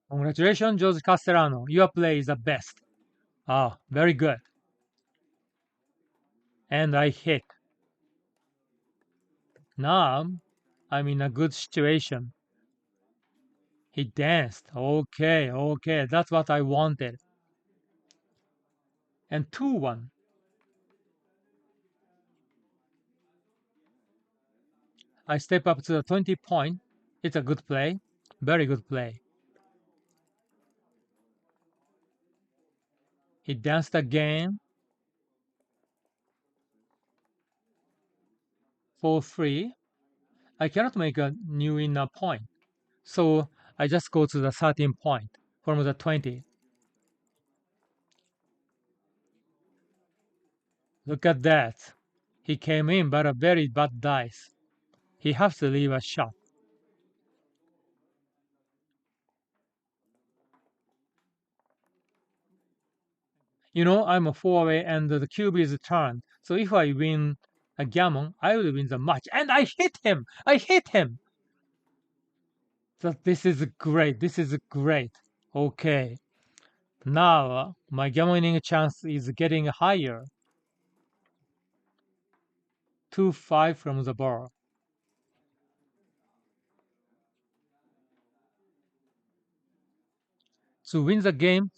Congratulations, Giorgio Castellano. Your play is the best. Ah, very good. And I hit. Now I'm in a good situation. He danced. Okay, that's what I wanted. And 2-1. I step up to the 20 point. It's a good play. Very good play. He danced again. 4-3. I cannot make a new inner point. So I just go to the 13 point from the 20. Look at that. He came in, but a very bad dice. He has to leave a shot. I'm a 4 away and the cube is turned. So if I win a gammon, I will win the match. And I hit him! I hit him! So this is great. This is great. Okay. Now my gammoning chance is getting higher. 2-5 from the bar. To win the game,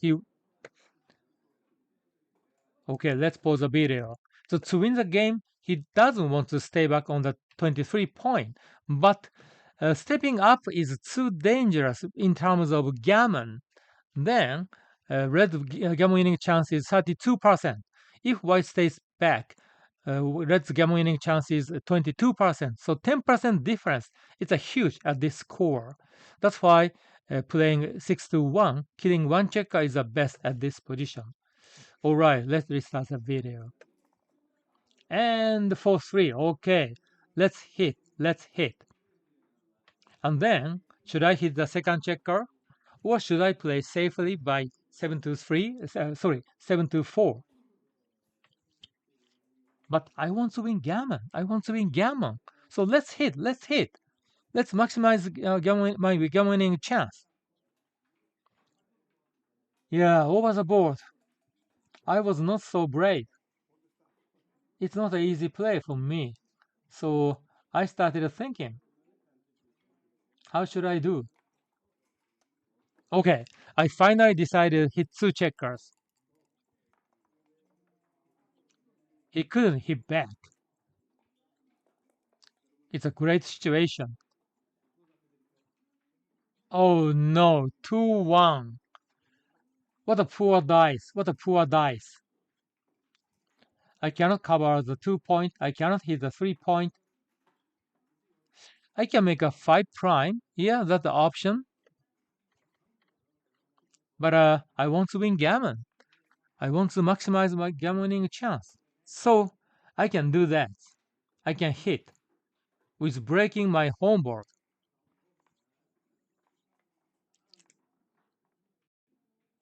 okay, let's pause the video. So to win the game, he doesn't want to stay back on the 23 point, but stepping up is too dangerous in terms of gammon. Then red gammon winning chance is 32%. If white stays back, red's gammon winning chance is 22%. So 10% difference. It's a huge at this score. That's why playing 6-1, killing one checker is the best at this position. All right, let's restart the video. And 4-3, okay. Let's hit. And then, should I hit the second checker? Or should I play safely by 7-3, 7-4? But I want to win gammon. I want to win gammon. So let's hit. Let's maximize my gammon winning chance. Yeah, over the board. I was not so brave. It's not an easy play for me. So I started thinking, how should I do? Okay, I finally decided hit two checkers. He couldn't hit back. It's a great situation. Oh no, 2-1. What a poor dice. What a poor dice. I cannot cover the 2 point. I cannot hit the 3 point. I can make a 5 prime. Yeah, that's the option. But I want to win gammon. I want to maximize my gammoning chance. So I can do that. I can hit with breaking my home board.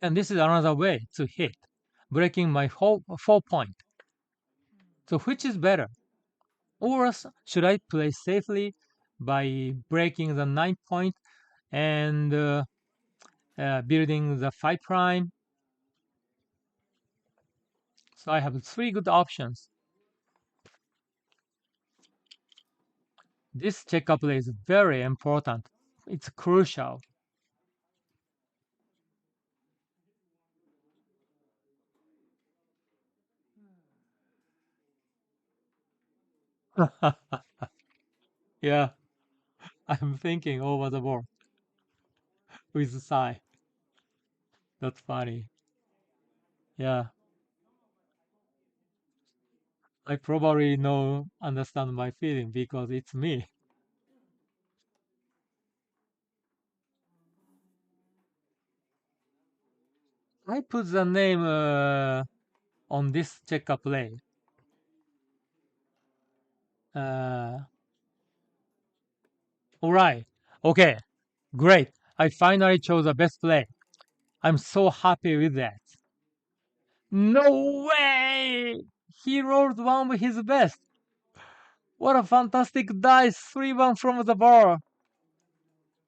And this is another way to hit, breaking my whole 4 point. So which is better? Or should I play safely by breaking the 9 point and building the 5 prime? So I have three good options. This check-up play is very important. It's crucial. Yeah, I'm thinking over the board with a sigh. That's funny. Yeah, I probably know understand my feeling because it's me. I put the name on this check-up play. Uh, all right. Okay. Great. I finally chose the best play. I'm so happy with that. No way! He rolled one with his best. What a fantastic dice! 3-1 from the bar.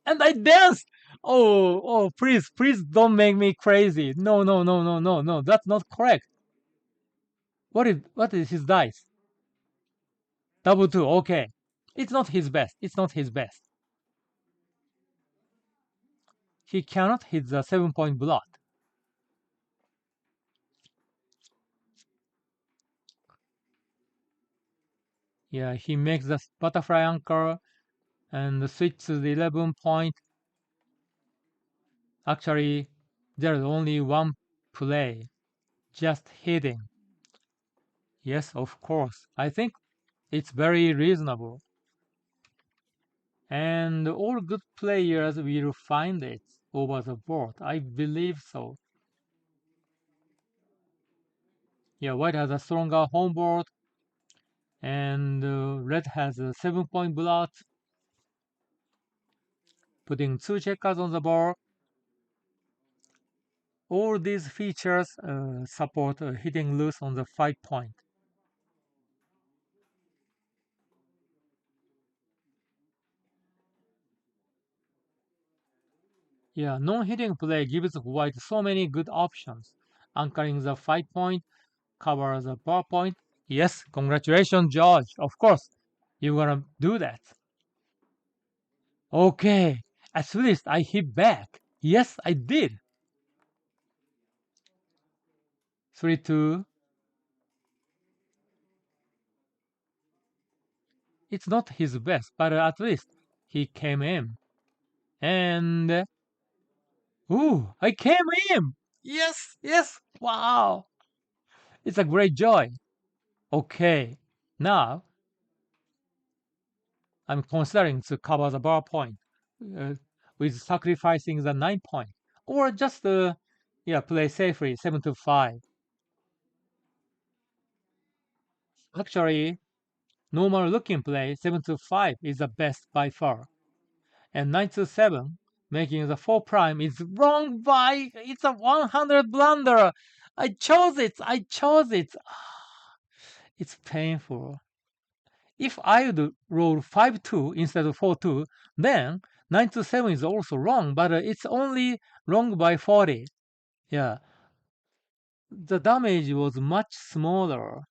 And I danced! Oh, please, please don't make me crazy. No, no, no, no, no, no. That's not correct. What is his dice? Double two, okay. It's not his best. It's not his best. He cannot hit the 7 point blot. Yeah, he makes the butterfly anchor and switch to the 11 point. Actually, there's only one play. Just hitting. Yes, of course. I think it's very reasonable. And all good players will find it over the board. I believe so. Yeah, white has a stronger home board, and red has a 7 point blot, putting two checkers on the board. All these features support hitting loose on the 5 point. Yeah, non-hitting play gives white so many good options. Anchoring the 5 point, cover the bar point. Yes, congratulations, George. Of course, you're gonna do that. Okay, at least I hit back. Yes, I did. 3-2. It's not his best, but at least he came in. And ooh, I came in. Yes, yes. Wow. It's a great joy. Okay, now I'm considering to cover the bar point uh, with sacrificing the 9 point, or just yeah, play safely 7-5. Actually, normal looking play 7-5 is the best by far, and 9-7 making the 4 prime is wrong by it's a 100 blunder. I chose it. I chose it. It's painful. If I would roll 5-2 instead of 4-2, then 9-7 is also wrong, but it's only wrong by 40. Yeah, the damage was much smaller.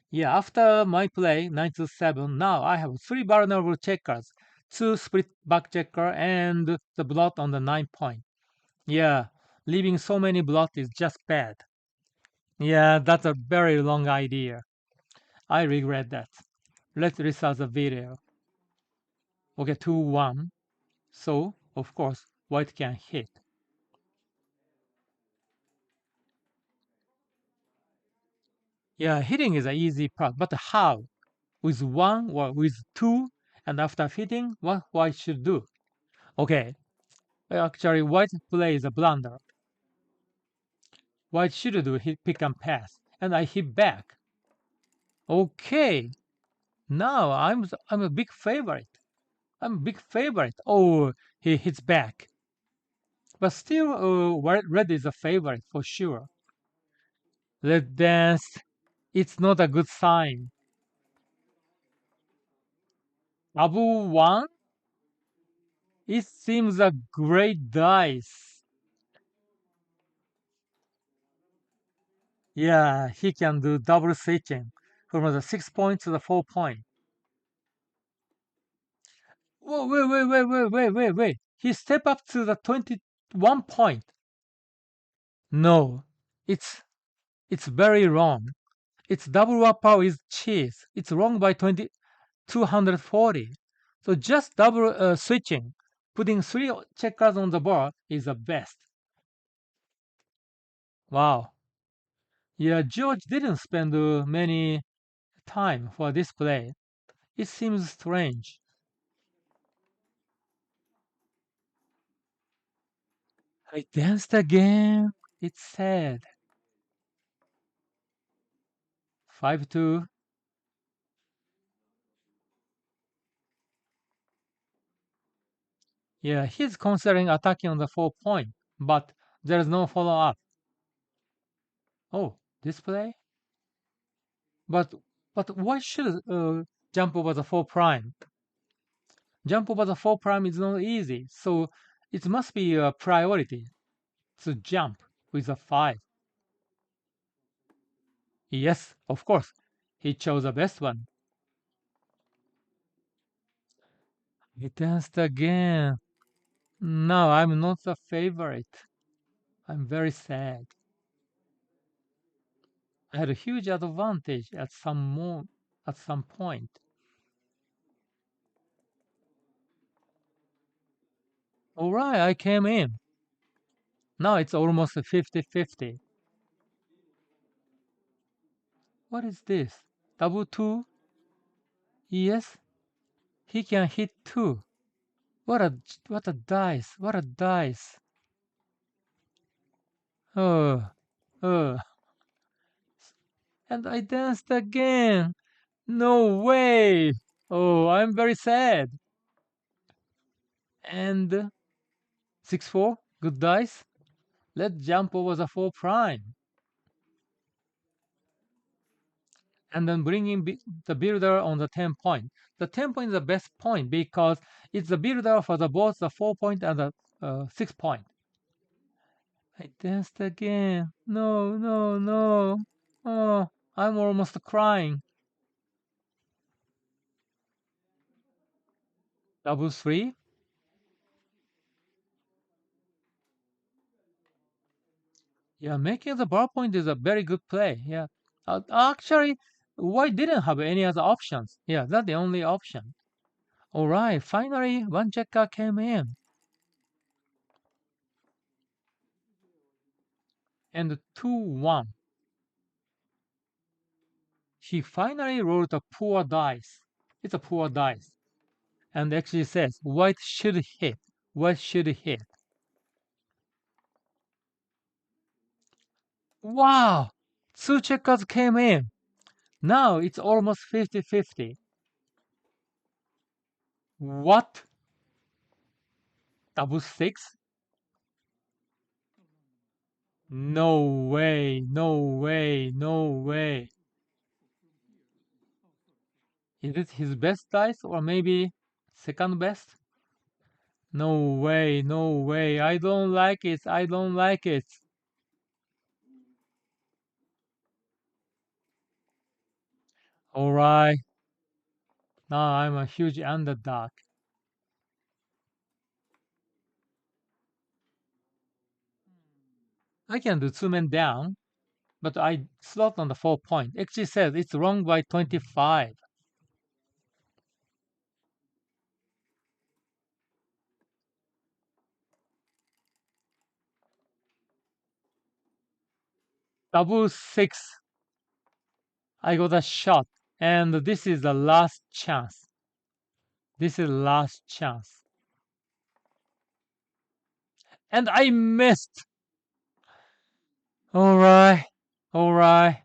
Yeah, after my play 9-7, now I have three vulnerable checkers, two split back checker, and the blot on the 9 point. Yeah, leaving so many blot is just bad. Yeah, that's a very long idea. I regret that. Let's restart the video. Okay, 2-1. So, of course, white can hit. Yeah, hitting is an easy part, but how? With 1 or with 2, and after hitting, what white should do? Okay, actually, white plays a blunder. White should do hit pick and pass, and I hit back. Okay, now I'm a big favorite. I'm a big favorite. Oh, he hits back. But still, red is a favorite for sure. Red dance, it's not a good sign. Double one, it seems a great dice. Yeah, he can do double switching from the 6 point to the 4 point. Whoa, wait. He step up to the 21 point. No, it's it's very wrong. It's double upper with cheese. It's wrong by 240. So just double switching, putting 3 checkers on the board is the best. Wow. Yeah, George didn't spend many time for this play. It seems strange. I danced again. It's sad. 5-2. Yeah, he's considering attacking on the 4 point, but there's no follow up. Oh, this play? But but why should jump over the 4 prime? Jump over the 4 prime is not easy, so it must be a priority to jump with a 5. Yes, of course, he chose the best one. He danced again. No, I'm not the favorite. I'm very sad. I had a huge advantage at some point. All right, I came in. Now it's almost 50-50. What is this? Double two? Yes, he can hit two. What a dice! What a dice! Oh, oh. And I danced again. No way! Oh, I'm very sad. And 6-4, good dice. Let's jump over the 4 prime. And then bring in the builder on the 10 point. The 10 point is the best point because it's the builder for both the 4 point and the 6 point. I danced again. No. Oh, I'm almost crying. Double three. Yeah, making the bar point is a very good play. Yeah. Actually, why didn't have any other options? Yeah, that's the only option. All right, finally, one checker came in. And 2-1. He finally rolled a poor dice. It's a poor dice. And actually says, white should hit. White should hit. Wow! Two checkers came in. Now it's almost 50-50. What? Double six? No way. Is it his best dice or maybe second best? No way. I don't like it. Alright, now I'm a huge underdog. I can do two men down. but I slot on the 4 point. XG says it's wrong by 25. Double 6. I got a shot, and this is the last chance. This is last chance. And I missed. Alright. Alright.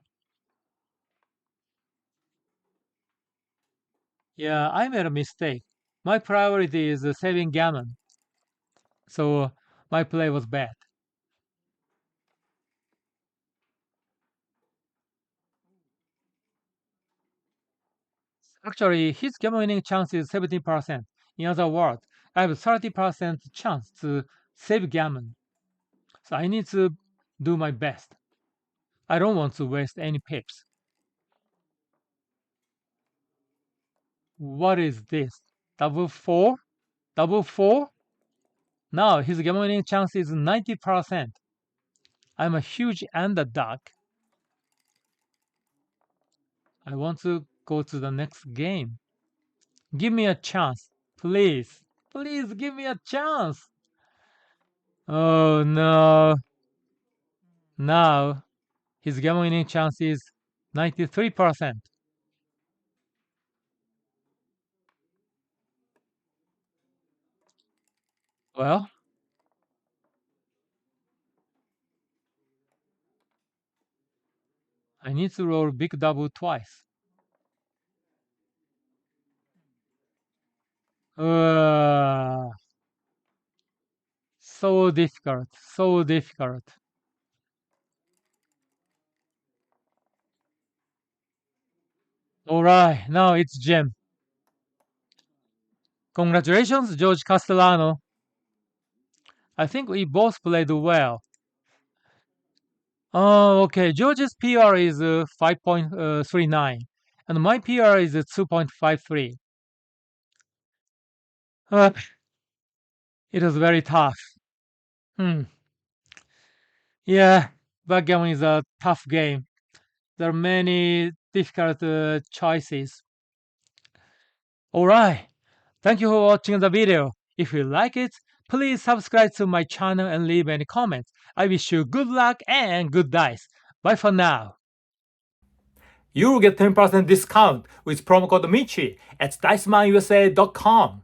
Yeah, I made a mistake. My priority is saving gammon. So my play was bad. Actually, his gammon winning chance is 17%. In other words, I have 30% chance to save gammon. So I need to do my best. I don't want to waste any pips. What is this? Double 4? Double 4? Now his gammon winning chance is 90%. I'm a huge underdog. I want to go to the next game. Give me a chance, please. Please give me a chance. Oh no. Now his gammon winning chance is 93%. Well, I need to roll big double twice. So difficult, so difficult. Alright, now it's Jim. Congratulations, George Castellano. I think we both played well. Oh, okay. George's PR is 5.39, and my PR is 2.53. It was very tough. Yeah, Backgammon is a tough game. There are many difficult choices. Alright, thank you for watching the video. If you like it, please subscribe to my channel and leave any comments. I wish you good luck and good dice. Bye for now. You will get 10% discount with promo code Michy at dicemanusa.com.